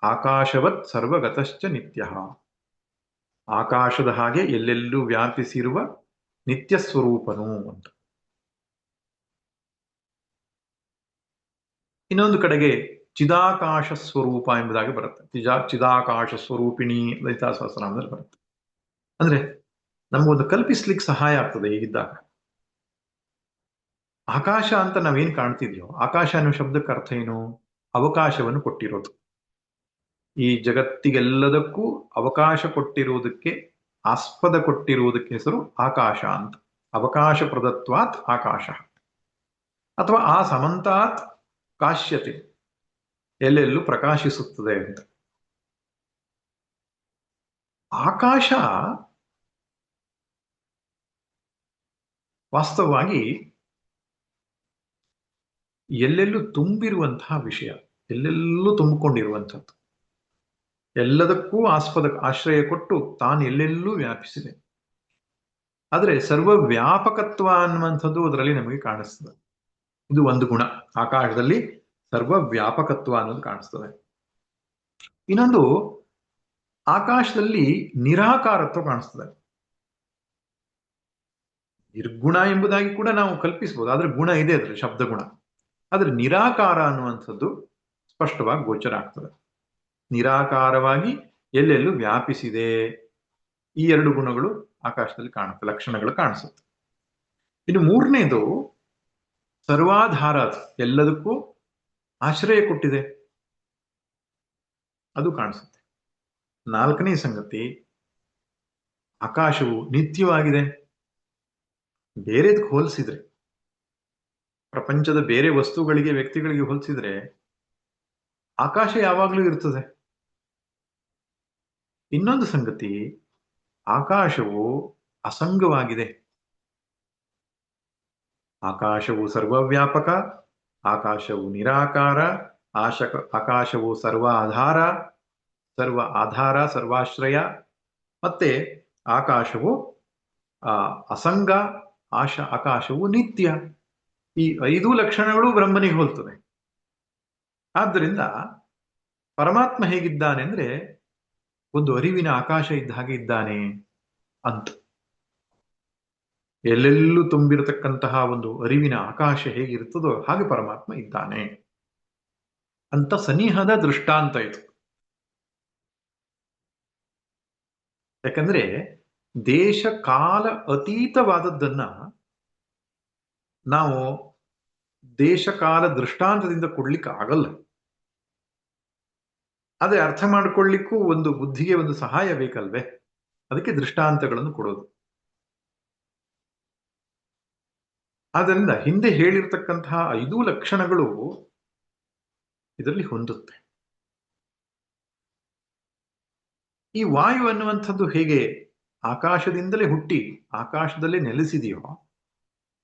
ಆಕಾಶವತ್ ಸರ್ವಗತಶ್ಚ ನಿತ್ಯ, ಆಕಾಶದ ಹಾಗೆ ಎಲ್ಲೆಲ್ಲೂ ವ್ಯಾಪಿಸಿರುವ ನಿತ್ಯ ಸ್ವರೂಪನು ಅಂತ. ಇನ್ನೊಂದು ಕಡೆಗೆ ಚಿದಾಕಾಶ ಸ್ವರೂಪ ಎಂಬುದಾಗಿ ಬರುತ್ತೆ. ಚಿದಾಕಾಶ ಸ್ವರೂಪಿಣಿ ಲಲಿತಾ ಸಹಸ್ರನಾಮದಲ್ಲಿ ಬರುತ್ತೆ. ಅಂದ್ರೆ ನಮಗೊಂದು ಕಲ್ಪಿಸ್ಲಿಕ್ಕೆ ಸಹಾಯ ಆಗ್ತದೆ. ಹೀಗಿದ್ದಾಗ ಆಕಾಶ ಅಂತ ನಾವೇನ್ ಕಾಣ್ತಿದ್ಯೋ, ಆಕಾಶ ಅನ್ನೋ ಶಬ್ದಕ್ಕೆ ಅರ್ಥ ಏನು? ಅವಕಾಶವನ್ನು ಕೊಟ್ಟಿರೋದು. ಈ ಜಗತ್ತಿಗೆಲ್ಲದಕ್ಕೂ ಅವಕಾಶ ಕೊಟ್ಟಿರುವುದಕ್ಕೆ, ಆಸ್ಪದ ಕೊಟ್ಟಿರುವುದಕ್ಕೆ ಹೆಸರು ಆಕಾಶ ಅಂತ. ಅವಕಾಶ ಪ್ರದತ್ವಾತ್ ಆಕಾಶ, ಅಥವಾ ಆ ಸಮಂತಾತ್ ಕಾಶ್ಯತೆ, ಎಲ್ಲೆಲ್ಲೂ ಪ್ರಕಾಶಿಸುತ್ತದೆ ಅಂತ. ಆಕಾಶ ವಾಸ್ತವವಾಗಿ ಎಲ್ಲೆಲ್ಲೂ ತುಂಬಿರುವಂತಹ ವಿಷಯ, ಎಲ್ಲೆಲ್ಲೂ ತುಂಬಿಕೊಂಡಿರುವಂಥದ್ದು, ಎಲ್ಲದಕ್ಕೂ ಆಶ್ರಯ ಕೊಟ್ಟು ತಾನು ಎಲ್ಲೆಲ್ಲೂ ವ್ಯಾಪಿಸಿದೆ. ಆದರೆ ಸರ್ವ ವ್ಯಾಪಕತ್ವ ಅನ್ನುವಂಥದ್ದು ಅದರಲ್ಲಿ ನಮಗೆ ಕಾಣಿಸ್ತದೆ. ಇದು ಒಂದು ಗುಣ. ಆಕಾಶದಲ್ಲಿ ಸರ್ವ ವ್ಯಾಪಕತ್ವ ಅನ್ನೋದು ಕಾಣಿಸ್ತದೆ. ಇನ್ನೊಂದು, ಆಕಾಶದಲ್ಲಿ ನಿರಾಕಾರತ್ವ ಕಾಣಿಸ್ತದೆ. ನಿರ್ಗುಣ ಎಂಬುದಾಗಿ ಕೂಡ ನಾವು ಕಲ್ಪಿಸಬಹುದು, ಆದ್ರೆ ಗುಣ ಇದೆ ಅದ್ರಲ್ಲಿ, ಶಬ್ದ ಗುಣ. ಆದ್ರೆ ನಿರಾಕಾರ ಅನ್ನುವಂಥದ್ದು ಸ್ಪಷ್ಟವಾಗಿ ಗೋಚರ ಆಗ್ತದೆ. ನಿರಾಕಾರವಾಗಿ ಎಲ್ಲೆಲ್ಲೂ ವ್ಯಾಪಿಸಿದೆ. ಈ ಎರಡು ಗುಣಗಳು ಆಕಾಶದಲ್ಲಿ ಕಾಣುತ್ತೆ, ಲಕ್ಷಣಗಳು ಕಾಣಿಸುತ್ತೆ. ಇನ್ನು ಮೂರನೇದು ಸರ್ವಾಧಾರ, ಎಲ್ಲದಕ್ಕೂ ಆಶ್ರಯ ಕೊಟ್ಟಿದೆ, ಅದು ಕಾಣಿಸುತ್ತೆ. ನಾಲ್ಕನೇ ಸಂಗತಿ, ಆಕಾಶವು ನಿತ್ಯವಾಗಿದೆ. ಬೇರೆದಕ್ಕೆ ಹೋಲಿಸಿದ್ರೆ, ಪ್ರಪಂಚದ ಬೇರೆ ವಸ್ತುಗಳಿಗೆ, ವ್ಯಕ್ತಿಗಳಿಗೆ ಹೋಲಿಸಿದ್ರೆ ಆಕಾಶ ಯಾವಾಗಲೂ ಇರ್ತದೆ. ಇನ್ನೊಂದು ಸಂಗತಿ, ಆಕಾಶವು ಅಸಂಗವಾಗಿದೆ. ಆಕಾಶವು ಸರ್ವವ್ಯಾಪಕ, ಆಕಾಶವು ನಿರಾಕಾರ, ಆಕಾಶವು ಸರ್ವ ಆಧಾರ, ಸರ್ವಾಶ್ರಯ, ಮತ್ತೆ ಆಕಾಶವು ಅಸಂಗ, ಆಕಾಶವು ನಿತ್ಯ. ಈ 5 ಲಕ್ಷಣಗಳು ಬ್ರಹ್ಮನಿಗೆ ಹೋಲ್ತದೆ. ಆದ್ದರಿಂದ ಪರಮಾತ್ಮ ಹೇಗಿದ್ದಾನೆ ಅಂದ್ರೆ ಒಂದು ಅರಿವಿನ ಆಕಾಶ ಇದ್ದ ಹಾಗೆ ಇದ್ದಾನೆ ಅಂತ. ಎಲ್ಲೆಲ್ಲೂ ತುಂಬಿರತಕ್ಕಂತಹ ಒಂದು ಅರಿವಿನ ಆಕಾಶ ಹೇಗಿರ್ತದೋ ಹಾಗೆ ಪರಮಾತ್ಮ ಇದ್ದಾನೆ ಅಂತ ಸನಿಹದ ದೃಷ್ಟಾಂತ ಇದು. ಯಾಕಂದ್ರೆ ದೇಶ ಕಾಲ ಅತೀತವಾದದ್ದನ್ನ ನಾವು ದೇಶಕಾಲ ದೃಷ್ಟಾಂತದಿಂದ ಕೊಡ್ಲಿಕ್ಕೆ ಆಗಲ್ಲ. ಅದೇ ಅರ್ಥ ಮಾಡಿಕೊಳ್ಳಿಕ್ಕೂ ಒಂದು ಬುದ್ಧಿಗೆ ಒಂದು ಸಹಾಯ ಬೇಕಲ್ವೇ? ಅದಕ್ಕೆ ದೃಷ್ಟಾಂತಗಳನ್ನು ಕೊಡೋದು. ಆದ್ದರಿಂದ ಹಿಂದೆ ಹೇಳಿರ್ತಕ್ಕಂತಹ 5 ಲಕ್ಷಣಗಳು ಇದರಲ್ಲಿ ಹೊಂದುತ್ತೆ. ಈ ವಾಯು ಅನ್ನುವಂಥದ್ದು ಹೇಗೆ ಆಕಾಶದಿಂದಲೇ ಹುಟ್ಟಿ ಆಕಾಶದಲ್ಲೇ ನೆಲೆಸಿದೆಯೋ,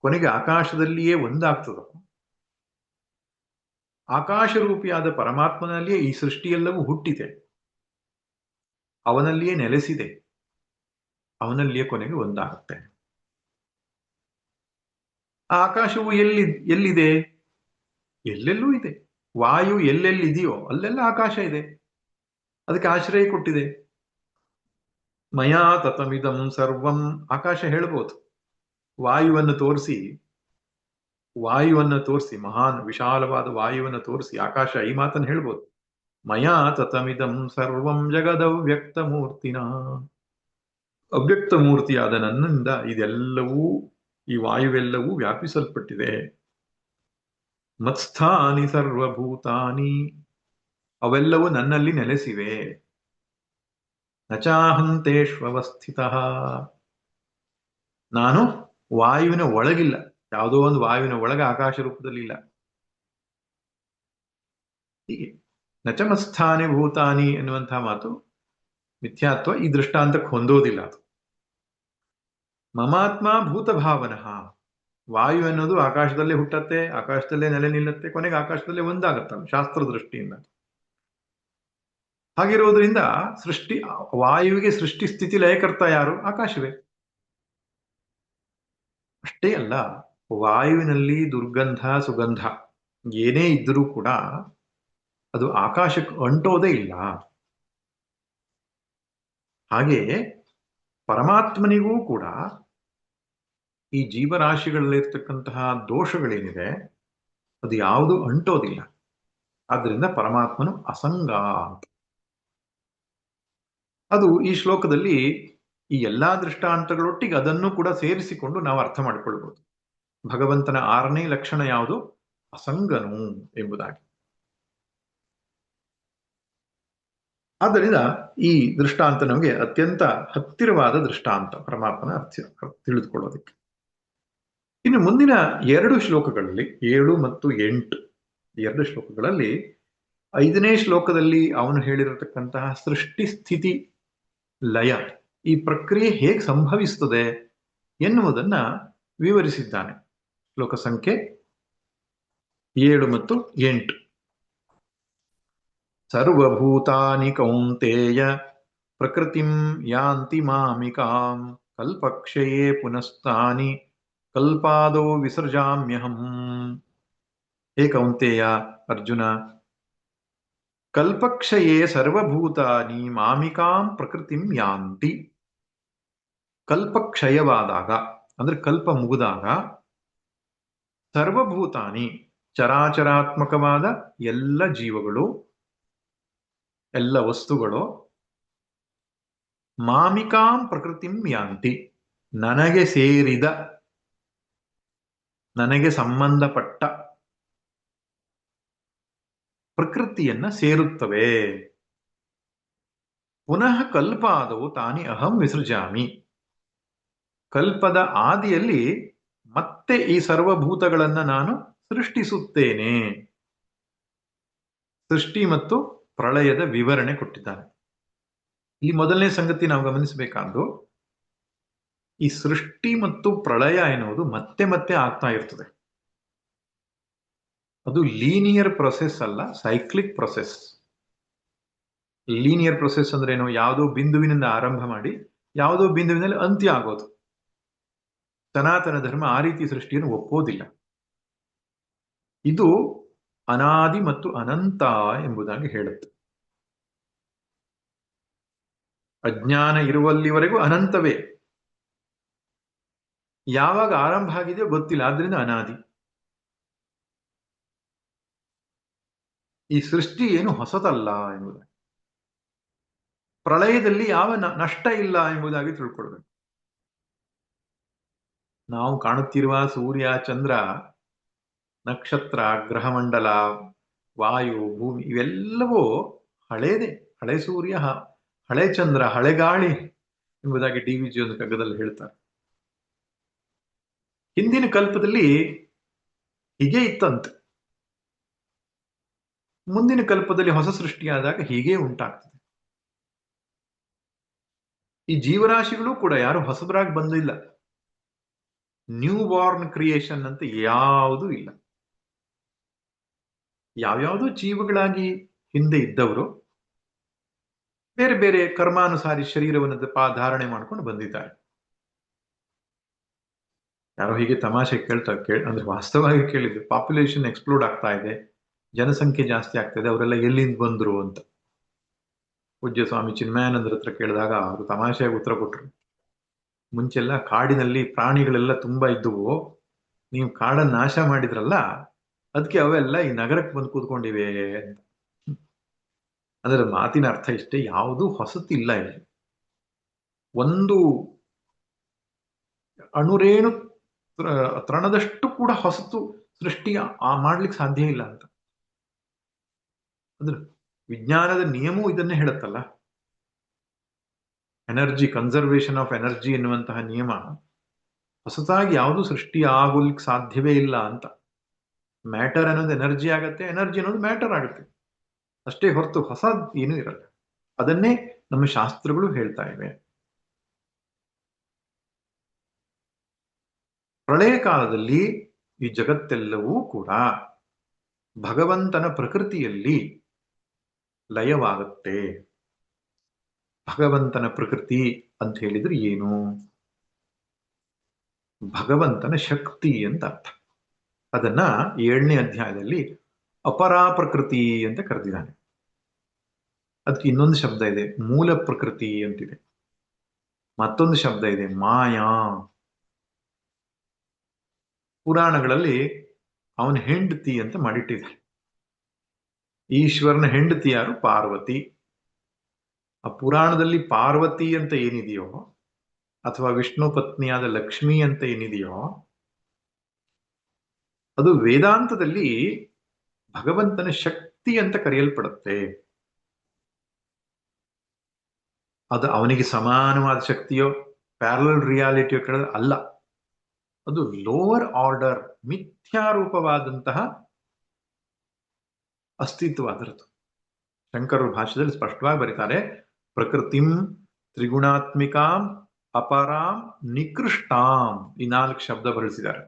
ಕೊನೆಗೆ ಆಕಾಶದಲ್ಲಿಯೇ ಒಂದಾಗ್ತದೋ, ಆಕಾಶ ರೂಪಿಯಾದ ಪರಮಾತ್ಮನಲ್ಲಿಯೇ ಈ ಸೃಷ್ಟಿಯೆಲ್ಲವೂ ಹುಟ್ಟಿದೆ, ಅವನಲ್ಲಿಯೇ ನೆಲೆಸಿದೆ, ಅವನಲ್ಲಿಯೇ ಕೊನೆಗೆ ಒಂದಾಗುತ್ತೆ. ಆ ಆಕಾಶವು ಎಲ್ಲಿದೆ? ಎಲ್ಲೆಲ್ಲೂ ಇದೆ. ವಾಯು ಎಲ್ಲೆಲ್ಲಿ ಇದೆಯೋ ಅಲ್ಲೆಲ್ಲ ಆಕಾಶ ಇದೆ, ಅದಕ್ಕೆ ಆಶ್ರಯ ಕೊಟ್ಟಿದೆ. ಮಯಾ ತತಮಿದಂ ಸರ್ವಂ, ಆಕಾಶ ಹೇಳ್ಬೋದು. ವಾಯುವನ್ನು ತೋರಿಸಿ ಮಹಾನ್ ವಿಶಾಲವಾದ ವಾಯುವನ್ನು ತೋರಿಸಿ ಆಕಾಶ ಈ ಮಾತನ್ನು ಹೇಳ್ಬೋದು. ಮಯಾ ತತಮಿದಂ ಸರ್ವಂ ಜಗದವ್ಯಕ್ತ ಮೂರ್ತಿನ, ಅವ್ಯಕ್ತ ಮೂರ್ತಿಯಾದ ನನ್ನಿಂದ ಇದೆಲ್ಲವೂ, ಈ ವಾಯುವೆಲ್ಲವೂ ವ್ಯಾಪಿಸಲ್ಪಟ್ಟಿದೆ. ಮತ್ಸ್ಥಾನಿ ಸರ್ವಭೂತಾನಿ, ಅವೆಲ್ಲವೂ ನನ್ನಲ್ಲಿ ನೆಲೆಸಿವೆ. ನಚಾಹಂತೇಷ್ವಸ್ಥಿತ, ನಾನು ವಾಯುವಿನ ಒಳಗಿಲ್ಲ, ಯಾವುದೋ ಒಂದು ವಾಯುವಿನ ಒಳಗೆ ಆಕಾಶ ರೂಪದಲ್ಲಿ ಇಲ್ಲ. ಹೀಗೆ ನಚಮಸ್ಥಾನಿ ಭೂತಾನಿ ಎನ್ನುವಂತಹ ಮಾತು ಮಿಥ್ಯಾತ್ವ, ಈ ದೃಷ್ಟಾಂತಕ್ಕೆ ಹೊಂದೋದಿಲ್ಲ ಅದು. ಮಮಾತ್ಮ ಭೂತ ಭಾವನಃ, ವಾಯು ಅನ್ನೋದು ಆಕಾಶದಲ್ಲೇ ಹುಟ್ಟತ್ತೆ, ಆಕಾಶದಲ್ಲೇ ನೆಲೆ ನಿಲ್ಲತ್ತೆ, ಕೊನೆಗೆ ಆಕಾಶದಲ್ಲೇ ಒಂದಾಗತ್ತಲ್ಲ ಶಾಸ್ತ್ರ ದೃಷ್ಟಿಯಿಂದ. ಹಾಗಿರೋದ್ರಿಂದ ವಾಯುವಿಗೆ ಸೃಷ್ಟಿ ಸ್ಥಿತಿ ಲಯಕರ್ತ ಯಾರು? ಆಕಾಶವೇ. ಅಷ್ಟೇ ಅಲ್ಲ, ವಾಯುವಿನಲ್ಲಿ ದುರ್ಗಂಧ ಸುಗಂಧ ಏನೇ ಇದ್ದರೂ ಕೂಡ ಅದು ಆಕಾಶಕ್ಕೆ ಅಂಟೋದೇ ಇಲ್ಲ. ಹಾಗೆಯೇ ಪರಮಾತ್ಮನಿಗೂ ಕೂಡ ಈ ಜೀವರಾಶಿಗಳಲ್ಲಿರ್ತಕ್ಕಂತಹ ದೋಷಗಳೇನಿದೆ ಅದು ಯಾವುದು ಅಂಟೋದಿಲ್ಲ. ಆದ್ದರಿಂದ ಪರಮಾತ್ಮನು ಅಸಂಗ ಅಂತ. ಅದು ಈ ಶ್ಲೋಕದಲ್ಲಿ ಈ ಎಲ್ಲಾ ದೃಷ್ಟಾಂತಗಳೊಟ್ಟಿಗೆ ಅದನ್ನು ಕೂಡ ಸೇರಿಸಿಕೊಂಡು ನಾವು ಅರ್ಥ ಮಾಡಿಕೊಳ್ಬಹುದು. ಭಗವಂತನ 6ನೇ ಲಕ್ಷಣ ಯಾವುದು? ಅಸಂಗನು ಎಂಬುದಾಗಿ. ಆದ್ದರಿಂದ ಈ ದೃಷ್ಟಾಂತ ನಮಗೆ ಅತ್ಯಂತ ಹತ್ತಿರವಾದ ದೃಷ್ಟಾಂತ ಪರಮಾತ್ಮನ ಅರ್ಥ ತಿಳಿದುಕೊಳ್ಳೋದಕ್ಕೆ. ಇನ್ನು ಮುಂದಿನ 2 ಶ್ಲೋಕಗಳಲ್ಲಿ 7 ಮತ್ತು 8 2 ಶ್ಲೋಕಗಳಲ್ಲಿ 5ನೇ ಶ್ಲೋಕದಲ್ಲಿ ಅವನು ಹೇಳಿರತಕ್ಕಂತಹ ಸೃಷ್ಟಿ ಸ್ಥಿತಿ ಲಯ ಈ ಪ್ರಕ್ರಿಯೆ ಹೇಗೆ ಸಂಭವಿಸುತ್ತದೆ ಎನ್ನುವುದನ್ನ ವಿವರಿಸಿದ್ದಾನೆ. ಶ್ಲೋಕ ಸಂಖ್ಯೆ 7 ಮತ್ತು 8. ಸರ್ವಭೂತಾನಿ ಕೌಂತೇಯ ಪ್ರಕೃತಿಂ ಯಾಂತಿ ಮಾಮಿಕಾಂ ಕಲ್ಪಕ್ಷಯೇ ಪುನಸ್ತಾನಿ ಕಲ್ಪಾದೋ ವಿಸರ್ಜಾಮ್ಯಹಂ. ಹೇ ಕೌಂತೇಯ, ಅರ್ಜುನ, ಕಲ್ಪಕ್ಷಯೇ ಸರ್ವಭೂತಾನಿ ಮಾಮಿಕಾಂ ಪ್ರಕೃತಿಂ ಯಾಂತಿ. ಕಲ್ಪಕ್ಷಯವಾದಾಗ ಅಂದ್ರೆ ಕಲ್ಪ ಮುಗಿದಾಗ ಸರ್ವಭೂತಾನಿ ಚರಾಚರಾತ್ಮಕವಾದ ಎಲ್ಲ ಜೀವಗಳು, ಎಲ್ಲ ವಸ್ತುಗಳು ಮಾಮಿಕಾಂ ಪ್ರಕೃತಿಂ ಯಾಂತಿ, ನನಗೆ ಸೇರಿದ, ನನಗೆ ಸಂಬಂಧಪಟ್ಟ ಪ್ರಕೃತಿಯನ್ನ ಸೇರುತ್ತವೆ. ಪುನಃ ಕಲ್ಪಾದವು ತಾನಿ ಅಹಂ ವಿಸೃಜಾಮಿ. ಕಲ್ಪದ ಆದಿಯಲ್ಲಿ ಮತ್ತೆ ಈ ಸರ್ವಭೂತಗಳನ್ನ ನಾನು ಸೃಷ್ಟಿಸುತ್ತೇನೆ. ಸೃಷ್ಟಿ ಮತ್ತು ಪ್ರಳಯದ ವಿವರಣೆ ಕೊಟ್ಟಿದ್ದಾನೆ. ಈ ಮೊದಲನೇ ಸಂಗತಿ ನಾವು ಗಮನಿಸಬೇಕಾದ್ದು, ಈ ಸೃಷ್ಟಿ ಮತ್ತು ಪ್ರಳಯ ಎನ್ನುವುದು ಮತ್ತೆ ಮತ್ತೆ ಆಗ್ತಾ ಇರ್ತದೆ. ಅದು ಲೀನಿಯರ್ ಪ್ರೊಸೆಸ್ ಅಲ್ಲ, ಸೈಕ್ಲಿಕ್ ಪ್ರೊಸೆಸ್. ಲೀನಿಯರ್ ಪ್ರೊಸೆಸ್ ಅಂದ್ರೆ ಏನು? ಯಾವುದೋ ಬಿಂದುವಿನಿಂದ ಆರಂಭ ಮಾಡಿ ಯಾವುದೋ ಬಿಂದುವಿನಲ್ಲಿ ಅಂತ್ಯ ಆಗೋದು. ಸನಾತನ ಧರ್ಮ ಆ ರೀತಿ ಸೃಷ್ಟಿಯನ್ನು ಒಪ್ಪೋದಿಲ್ಲ. ಇದು ಅನಾದಿ ಮತ್ತು ಅನಂತ ಎಂಬುದಾಗಿ ಹೇಳುತ್ತೆ. ಅಜ್ಞಾನ ಇರುವಲ್ಲಿವರೆಗೂ ಅನಂತವೇ, ಯಾವಾಗ ಆರಂಭ ಆಗಿದೆಯೋ ಗೊತ್ತಿಲ್ಲ, ಆದ್ರಿಂದ ಅನಾದಿ. ಈ ಸೃಷ್ಟಿ ಏನು ಹೊಸತಲ್ಲ ಎಂಬುದಾಗಿ, ಪ್ರಳಯದಲ್ಲಿ ಯಾವ ನಷ್ಟ ಇಲ್ಲ ಎಂಬುದಾಗಿ ತಿಳ್ಕೊಳ್ಬೇಕು. ನಾವು ಕಾಣುತ್ತಿರುವ ಸೂರ್ಯ, ಚಂದ್ರ, ನಕ್ಷತ್ರ, ಗ್ರಹಮಂಡಲ, ವಾಯು, ಭೂಮಿ ಇವೆಲ್ಲವೂ ಹಳೇದೆ. ಹಳೆ ಸೂರ್ಯ, ಹಳೆ ಚಂದ್ರ, ಹಳೆ ಗಾಳಿ ಎಂಬುದಾಗಿ DVG ಒಂದು ಕಗ್ಗದಲ್ಲಿ ಹೇಳ್ತಾರೆ. ಹಿಂದಿನ ಕಲ್ಪದಲ್ಲಿ ಹೀಗೆ ಇತ್ತಂತೆ, ಮುಂದಿನ ಕಲ್ಪದಲ್ಲಿ ಹೊಸ ಸೃಷ್ಟಿಯಾದಾಗ ಹೀಗೆ ಉಂಟಾಗ್ತದೆ. ಈ ಜೀವರಾಶಿಗಳು ಕೂಡ ಯಾರು ಹೊಸಬರಾಗಿ ಬಂದಿಲ್ಲ. ನ್ಯೂ ಬಾರ್ನ್ ಕ್ರಿಯೇಷನ್ ಅಂತ ಯಾವುದೂ ಇಲ್ಲ. ಯಾವ್ಯಾವುದೋ ಜೀವಗಳಾಗಿ ಹಿಂದೆ ಇದ್ದವರು ಬೇರೆ ಬೇರೆ ಕರ್ಮಾನುಸಾರಿ ಶರೀರವನ್ನು ಧಾರಣೆ ಮಾಡ್ಕೊಂಡು ಬಂದಿದ್ದಾರೆ. ಯಾರೋ ಹೀಗೆ ತಮಾಷೆ ಅಂದ್ರೆ ವಾಸ್ತವವಾಗಿ ಕೇಳಿದ್ದು, ಪಾಪ್ಯುಲೇಷನ್ ಎಕ್ಸ್ಪ್ಲೋಡ್ ಆಗ್ತಾ ಇದೆ, ಜನಸಂಖ್ಯೆ ಜಾಸ್ತಿ ಆಗ್ತದೆ, ಅವರೆಲ್ಲ ಎಲ್ಲಿಂದ ಬಂದ್ರು ಅಂತ ಪೂಜ್ಯ ಸ್ವಾಮಿ ಚಿನ್ಮಯಾನಂದರ ಹತ್ರ ಕೇಳಿದಾಗ ಅವರು ತಮಾಷೆಯಾಗಿ ಉತ್ತರ ಕೊಟ್ರು. ಮುಂಚೆಲ್ಲ ಕಾಡಿನಲ್ಲಿ ಪ್ರಾಣಿಗಳೆಲ್ಲ ತುಂಬಾ ಇದ್ದುವು, ನೀವು ಕಾಡನ್ನ ನಾಶ ಮಾಡಿದ್ರಲ್ಲ, ಅದಕ್ಕೆ ಅವೆಲ್ಲ ಈ ನಗರಕ್ಕೆ ಬಂದು ಕೂತ್ಕೊಂಡಿವೆ ಅಂತ. ಅದರ ಮಾತಿನ ಅರ್ಥ ಇಷ್ಟೇ, ಯಾವುದೂ ಹೊಸತಿಲ್ಲ ಇಲ್ಲಿ. ಒಂದು ಅಣುರೇಣು ತೃಣದಷ್ಟು ಕೂಡ ಹೊಸತು ಸೃಷ್ಟಿ ಮಾಡ್ಲಿಕ್ಕೆ ಸಾಧ್ಯ ಇಲ್ಲ ಅಂತ. ಅಂದ್ರೆ ವಿಜ್ಞಾನದ ನಿಯಮವೂ ಇದನ್ನೇ ಹೇಳುತ್ತಲ್ಲ. ಎನರ್ಜಿ ಕನ್ಸರ್ವೇಷನ್ ಆಫ್ ಎನರ್ಜಿ ಎನ್ನುವಂತಹ ನಿಯಮ ಹೊಸತಾಗಿ ಯಾವುದು ಸೃಷ್ಟಿ ಆಗೋಲಿಕ್ಕೆ ಸಾಧ್ಯವೇ ಇಲ್ಲ ಅಂತ. ಮ್ಯಾಟರ್ ಅನ್ನೋದು ಎನರ್ಜಿ ಆಗತ್ತೆ, ಎನರ್ಜಿ ಅನ್ನೋದು ಮ್ಯಾಟರ್ ಆಗುತ್ತೆ, ಅಷ್ಟೇ ಹೊರತು ಹೊಸ ಏನೂ ಇರಲ್ಲ. ಅದನ್ನೇ ನಮ್ಮ ಶಾಸ್ತ್ರಗಳು ಹೇಳ್ತಾ ಇವೆ. ಪ್ರಳಯ ಕಾಲದಲ್ಲಿ ಈ ಜಗತ್ತೆಲ್ಲವೂ ಕೂಡ ಭಗವಂತನ ಪ್ರಕೃತಿಯಲ್ಲಿ ಲಯವಾಗುತ್ತೆ. ಭಗವಂತನ ಪ್ರಕೃತಿ ಅಂತ ಹೇಳಿದ್ರೆ ಏನು? ಭಗವಂತನ ಶಕ್ತಿ ಅಂತ ಅರ್ಥ. ಅದನ್ನ 7ನೇ ಅಧ್ಯಾಯದಲ್ಲಿ ಅಪರಾ ಪ್ರಕೃತಿ ಅಂತ ಕರೆದಿದ್ದಾನೆ. ಅದಕ್ಕೆ ಇನ್ನೊಂದು ಶಬ್ದ ಇದೆ, ಮೂಲ ಪ್ರಕೃತಿ ಅಂತಿದೆ. ಮತ್ತೊಂದು ಶಬ್ದ ಇದೆ, ಮಾಯಾ. ಪುರಾಣಗಳಲ್ಲಿ ಅವನ ಹೆಂಡತಿ ಅಂತ ಮಾಡಿಟ್ಟಿದ್ದಾರೆ. ಈಶ್ವರನ ಹೆಂಡತಿ ಯಾರು? ಪಾರ್ವತಿ. ಆ ಪುರಾಣದಲ್ಲಿ ಪಾರ್ವತಿ ಅಂತ ಏನಿದೆಯೋ, ಅಥವಾ ವಿಷ್ಣು ಪತ್ನಿಯಾದ ಲಕ್ಷ್ಮಿ ಅಂತ ಏನಿದೆಯೋ, ಅದು ವೇದಾಂತದಲ್ಲಿ ಭಗವಂತನ ಶಕ್ತಿ ಅಂತ ಕರೆಯಲ್ಪಡುತ್ತೆ. ಅದು ಅವನಿಗೆ ಸಮಾನವಾದ ಶಕ್ತಿಯೋ ಪ್ಯಾರಲಲ್ ರಿಯಾಲಿಟಿಯೋ ಕೇಳಿದ್ರೆ ಅಲ್ಲ. ಅದು ಲೋವರ್ ಆರ್ಡರ್ ಮಿಥ್ಯಾರೂಪವಾದಂತಹ ಅಸ್ತಿತ್ವ ಅದರದ್ದು. ಶಂಕರರ ಭಾಷೆಯಲ್ಲಿ ಸ್ಪಷ್ಟವಾಗಿ ಬರೀತಾರೆ, ಪ್ರಕೃತಿಂ ತ್ರಿಗುಣಾತ್ಮಿಕಾಂ ಅಪರಾಂ ನಿಕೃಷ್ಟಾಂ, ಈ 4 ಶಬ್ದ ಬಳಸಿದ್ದಾರೆ.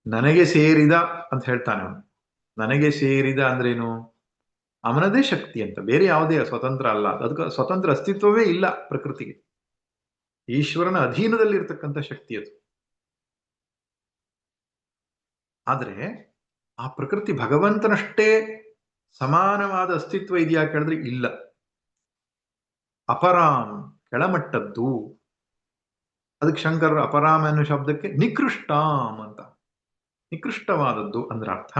ನನಗೆ ಸೇರಿದ ಅಂತ ಹೇಳ್ತಾನೆ ಅವನು. ನನಗೆ ಸೇರಿದ ಅಂದ್ರೇನು? ಅವನದೇ ಶಕ್ತಿ ಅಂತ, ಬೇರೆ ಯಾವುದೇ ಸ್ವತಂತ್ರ ಅಲ್ಲ. ಅದಕ್ಕೆ ಸ್ವತಂತ್ರ ಅಸ್ತಿತ್ವವೇ ಇಲ್ಲ ಪ್ರಕೃತಿಗೆ. ಈಶ್ವರನ ಅಧೀನದಲ್ಲಿರ್ತಕ್ಕಂಥ ಶಕ್ತಿ ಅದು. ಆದ್ರೆ ಆ ಪ್ರಕೃತಿ ಭಗವಂತನಷ್ಟೇ ಸಮಾನವಾದ ಅಸ್ತಿತ್ವ ಇದೆಯಾ ಕೇಳಿದ್ರೆ ಇಲ್ಲ. ಅಪರಾಮ್, ಕೆಳಮಟ್ಟದ್ದು. ಅದಕ್ಕೆ ಶಂಕರ ಅಪರಾಮ್ ಅನ್ನೋ ಶಬ್ದಕ್ಕೆ ನಿಕೃಷ್ಟಾಂ ಅಂತ. ನಿಕೃಷ್ಟವಾದದ್ದು ಅಂದ್ರೆ ಅರ್ಥ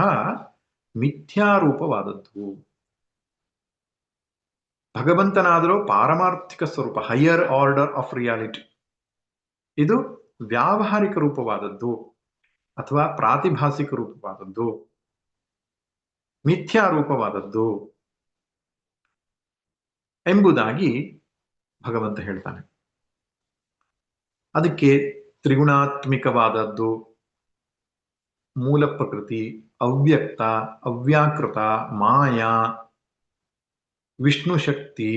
ಮಿಥ್ಯಾರೂಪವಾದದ್ದು. ಭಗವಂತನಾದರೂ ಪಾರಮಾರ್ಥಿಕ ಸ್ವರೂಪ, ಹೈಯರ್ ಆರ್ಡರ್ ಆಫ್ ರಿಯಾಲಿಟಿ. ಇದು ವ್ಯಾವಹಾರಿಕ ರೂಪವಾದದ್ದು ಅಥವಾ ಪ್ರಾತಿಭಾಸಿಕ ರೂಪವಾದದ್ದು, ಮಿಥ್ಯಾರೂಪವಾದದ್ದು ಎಂಬುದಾಗಿ ಭಗವಂತ ಹೇಳ್ತಾನೆ. ಅದಕ್ಕೆ ತ್ರಿಗುಣಾತ್ಮಿಕವಾದದ್ದು, ಮೂಲ ಪ್ರಕೃತಿ, ಅವ್ಯಕ್ತ, ಅವ್ಯಾಕೃತ, ಮಾಯಾ, ವಿಷ್ಣು ಶಕ್ತಿ,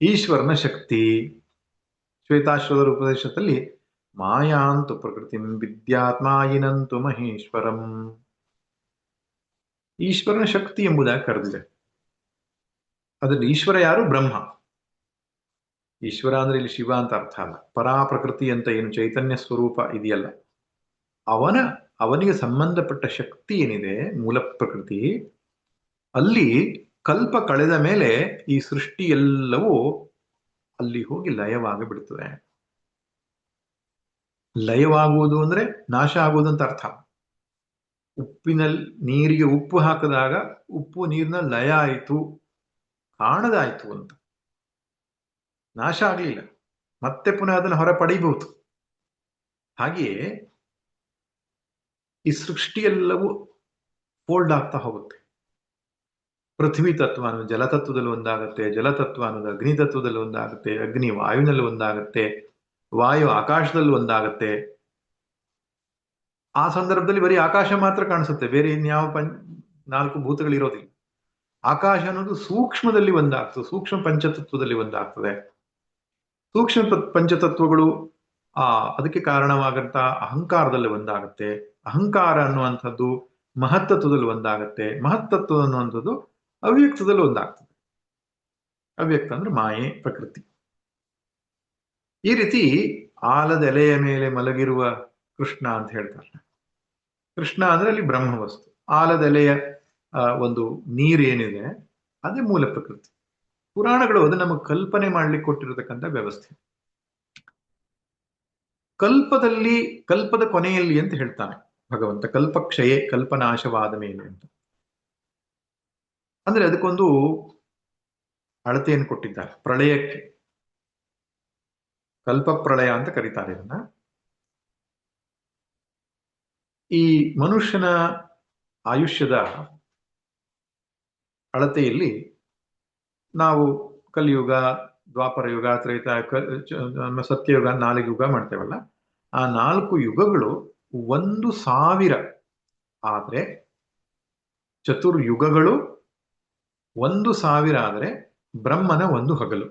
ಈಶ್ವರನ ಶಕ್ತಿ. ಶ್ವೇತಾಶ್ವತರ ಉಪದೇಶದಲ್ಲಿ ಮಾಯಾಂತು ಪ್ರಕೃತಿಂ ವಿದ್ಯಾತ್ಮಾಯಿನಂತು ಮಹೇಶ್ವರಂ, ಈಶ್ವರನ ಶಕ್ತಿ ಎಂಬುದಾಗಿ ಕರೆದಿದೆ. ಅದ್ರಲ್ಲಿ ಈಶ್ವರ ಯಾರು? ಬ್ರಹ್ಮ. ಈಶ್ವರ ಅಂದ್ರೆ ಇಲ್ಲಿ ಶಿವ ಅಂತ ಅರ್ಥ ಅಲ್ಲ. ಪರಾ ಪ್ರಕೃತಿ ಅಂತ ಏನು ಚೈತನ್ಯ ಸ್ವರೂಪ ಇದೆಯಲ್ಲ, ಅವನಿಗೆ ಸಂಬಂಧಪಟ್ಟ ಶಕ್ತಿ ಏನಿದೆ, ಮೂಲ ಪ್ರಕೃತಿ, ಅಲ್ಲಿ ಕಲ್ಪ ಕಳೆದ ಮೇಲೆ ಈ ಸೃಷ್ಟಿ ಎಲ್ಲವೂ ಅಲ್ಲಿ ಹೋಗಿ ಲಯವಾಗಿ ಬಿಡುತ್ತದೆ. ಲಯವಾಗುವುದು ಅಂದ್ರೆ ನಾಶ ಆಗುವುದು ಅಂತ ಅರ್ಥ. ನೀರಿಗೆ ಉಪ್ಪು ಹಾಕಿದಾಗ ಉಪ್ಪು ನೀರಿನ ಲಯ ಆಯಿತು, ಕಾಣದಾಯ್ತು ಅಂತ, ನಾಶ ಆಗಲಿಲ್ಲ, ಮತ್ತೆ ಪುನಃ ಅದನ್ನು ಹೊರ ಪಡೀಬಹುದು. ಹಾಗೆಯೇ ಈ ಸೃಷ್ಟಿಯೆಲ್ಲವೂ ಫೋಲ್ಡ್ ಆಗ್ತಾ ಹೋಗುತ್ತೆ. ಪೃಥ್ವಿ ತತ್ವ ಅನ್ನೋದು ಜಲತತ್ವದಲ್ಲಿ ಒಂದಾಗುತ್ತೆ, ಜಲತತ್ವ ಅನ್ನೋದು ಅಗ್ನಿ ತತ್ವದಲ್ಲಿ ಒಂದಾಗುತ್ತೆ, ಅಗ್ನಿ ವಾಯುವಿನಲ್ಲಿ ಒಂದಾಗುತ್ತೆ, ವಾಯು ಆಕಾಶದಲ್ಲಿ ಒಂದಾಗುತ್ತೆ. ಆ ಸಂದರ್ಭದಲ್ಲಿ ಬರೀ ಆಕಾಶ ಮಾತ್ರ ಕಾಣಿಸುತ್ತೆ, ಬೇರೆ ಇನ್ಯಾವ 4 ಭೂತಗಳಿರೋದಿಲ್ಲ. ಆಕಾಶ ಅನ್ನೋದು ಸೂಕ್ಷ್ಮದಲ್ಲಿ ಒಂದಾಗ್ತದೆ, ಸೂಕ್ಷ್ಮ ಪಂಚತತ್ವದಲ್ಲಿ ಒಂದಾಗ್ತದೆ. ಸೂಕ್ಷ್ಮ ಪಂಚತತ್ವಗಳು ಅದಕ್ಕೆ ಕಾರಣವಾಗಂತ ಅಹಂಕಾರದಲ್ಲಿ ಒಂದಾಗುತ್ತೆ. ಅಹಂಕಾರ ಅನ್ನುವಂಥದ್ದು ಮಹತ್ತತ್ವದಲ್ಲಿ ಒಂದಾಗುತ್ತೆ. ಮಹತ್ತತ್ವ ಅನ್ನುವಂಥದ್ದು ಅವ್ಯಕ್ತದಲ್ಲಿ ಒಂದಾಗ್ತದೆ. ಅವ್ಯಕ್ತ ಅಂದ್ರೆ ಮಾಯೆ, ಪ್ರಕೃತಿ. ಈ ರೀತಿ ಆಲದ ಎಲೆಯ ಮೇಲೆ ಮಲಗಿರುವ ಕೃಷ್ಣ ಅಂತ ಹೇಳ್ತಾರೆ. ಕೃಷ್ಣ ಅಂದ್ರೆ ಅಲ್ಲಿ ಬ್ರಹ್ಮವಸ್ತು. ಆಲದೆಲೆಯ ಒಂದು ನೀರೇನಿದೆ ಅದೇ ಮೂಲ ಪ್ರಕೃತಿ. ಪುರಾಣಗಳು ಅದು ನಮಗೆ ಕಲ್ಪನೆ ಮಾಡ್ಲಿಕ್ಕೆ ಕೊಟ್ಟಿರತಕ್ಕಂಥ ವ್ಯವಸ್ಥೆ. ಕಲ್ಪದಲ್ಲಿ, ಕಲ್ಪದ ಕೊನೆಯಲ್ಲಿ ಅಂತ ಹೇಳ್ತಾನೆ ಭಗವಂತ, ಕಲ್ಪಕ್ಷಯೇ ಕಲ್ಪನಾಶವಾದ ಮೇಲೆ ಅಂತ. ಅಂದ್ರೆ ಅದಕ್ಕೊಂದು ಅಳತೆಯನ್ನು ಕೊಟ್ಟಿದ್ದಾರೆ. ಪ್ರಳಯಕ್ಕೆ ಕಲ್ಪ ಪ್ರಳಯ ಅಂತ ಕರೀತಾರೆ ಇದನ್ನ. ಈ ಮನುಷ್ಯನ ಆಯುಷ್ಯದ ಅಳತೆಯಲ್ಲಿ ನಾವು ಕಲಿಯುಗ, ದ್ವಾಪರ ಯುಗ, ಸತ್ಯಯುಗ, 4 ಯುಗ ಮಾಡ್ತೇವಲ್ಲ, ಆ 4 ಯುಗಗಳು 1,000 ಆದ್ರೆ, ಚತುರ್ಯುಗಗಳು 1,000 ಆದ್ರೆ ಬ್ರಹ್ಮನ ಒಂದು ಹಗಲು,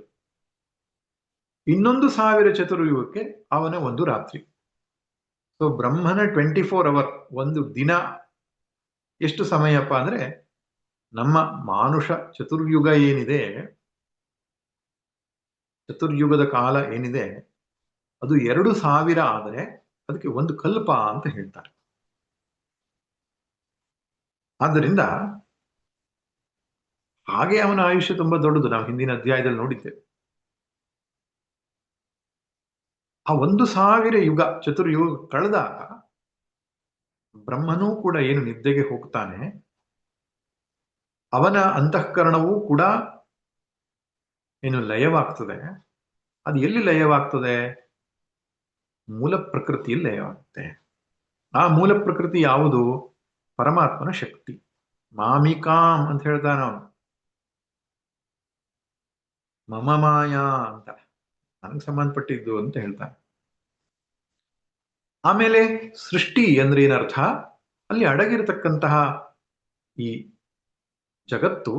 ಇನ್ನೊಂದು 1,000 ಚತುರ್ಯುಗಕ್ಕೆ ಅವನ ಒಂದು ರಾತ್ರಿ. ಸೊ ಬ್ರಹ್ಮನ 24 ಅವರ್, ಒಂದು ದಿನ ಎಷ್ಟು ಸಮಯಪ್ಪ ಅಂದ್ರೆ, ನಮ್ಮ ಮಾನುಷ ಚತುರ್ಯುಗ ಏನಿದೆ, ಚತುರ್ಯುಗದ ಕಾಲ ಏನಿದೆ ಅದು 2,000 ಆದರೆ ಅದಕ್ಕೆ ಒಂದು ಕಲ್ಪ ಅಂತ ಹೇಳ್ತಾರೆ. ಆದ್ದರಿಂದ ಹಾಗೆ ಅವನ ಆಯುಷ್ಯ ತುಂಬಾ ದೊಡ್ಡದು. ನಾವು ಹಿಂದಿನ ಅಧ್ಯಾಯದಲ್ಲಿ ನೋಡಿದ್ದೇವೆ. ಆ 1,000 ಯುಗ, ಚತುರ್ಯುಗ ಕಳೆದಾಗ ಬ್ರಹ್ಮನೂ ಕೂಡ ಏನು ನಿದ್ದೆಗೆ ಹೋಗ್ತಾನೆ, ಅವನ ಅಂತಃಕರಣವೂ ಕೂಡ ಏನು ಲಯವಾಗ್ತದೆ. ಅದು ಎಲ್ಲಿ ಲಯವಾಗ್ತದೆ? ಮೂಲ ಪ್ರಕೃತಿಯಲ್ಲಿ ಲಯವಾಗುತ್ತೆ. ಆ ಮೂಲ ಪ್ರಕೃತಿ ಯಾವುದು? ಪರಮಾತ್ಮನ ಶಕ್ತಿ. ಮಾಮಿಕಾಂ ಅಂತ ಹೇಳ್ತಾನ ಅವನು, ಮಮ ಮಾಯಾ ಅಂತ, ನನಗೆ ಸಂಬಂಧಪಟ್ಟಿದ್ದು ಅಂತ ಹೇಳ್ತಾನೆ. ಆಮೇಲೆ ಸೃಷ್ಟಿ ಅಂದ್ರೆ ಏನರ್ಥ? ಅಲ್ಲಿ ಅಡಗಿರತಕ್ಕಂತಹ ಈ ಜಗತ್ತು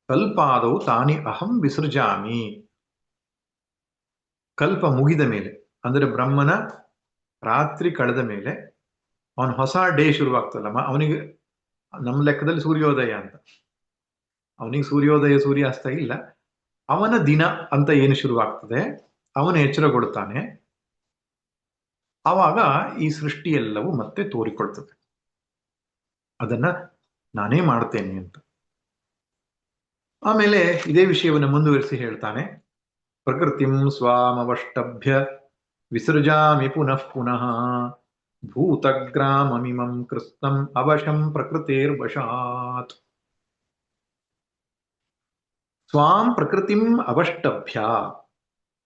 ಕಲ್ಪಾದವು ತಾನಿ ಅಹಂ ವಿಸೃಜಾಮಿ. ಕಲ್ಪ ಮುಗಿದ ಮೇಲೆ ಅಂದ್ರೆ ಬ್ರಹ್ಮನ ರಾತ್ರಿ ಕಳೆದ ಮೇಲೆ ಅವನ ಹೊಸ ಡೇ ಶುರುವಾಗ್ತದಲ್ಲ, ಅವನಿಗೆ ನಮ್ಮ ಲೆಕ್ಕದಲ್ಲಿ ಸೂರ್ಯೋದಯ ಅಂತ, ಅವನಿಗೆ ಸೂರ್ಯೋದಯ ಸೂರ್ಯಾಸ್ತ ಇಲ್ಲ, ಅವನ ದಿನ ಅಂತ ಏನು ಶುರುವಾಗ್ತದೆ, ಅವನು ಎಚ್ಚರಗೊಳ್ತಾನೆ. ಆವಾಗ ಈ ಸೃಷ್ಟಿ ಎಲ್ಲವೂ ಮತ್ತೆ ತೋರಿಕೊಳ್ತದೆ, ಅದನ್ನ ನಾನೇ ಮಾಡ್ತೇನೆ ಅಂತ. ಆಮೇಲೆ ಇದೇ ವಿಷಯವನ್ನು ಮುಂದುವರಿಸಿ ಹೇಳ್ತಾನೆ, ಪ್ರಕೃತಿಂ ಸ್ವಾಮವಷ್ಟಭ್ಯ ವಿಸೃಜಾಮಿ ಪುನಃ ಪುನಃ ಭೂತಗ್ರಾಮಮಿಮಂ ಕೃತ್ಸ್ನಂ ಅವಶಂ ಪ್ರಕೃತಿರ್ವಶಾತ್. ಸ್ವಾಂ ಪ್ರಕೃತಿಂ ಅವಷ್ಟಭ್ಯ,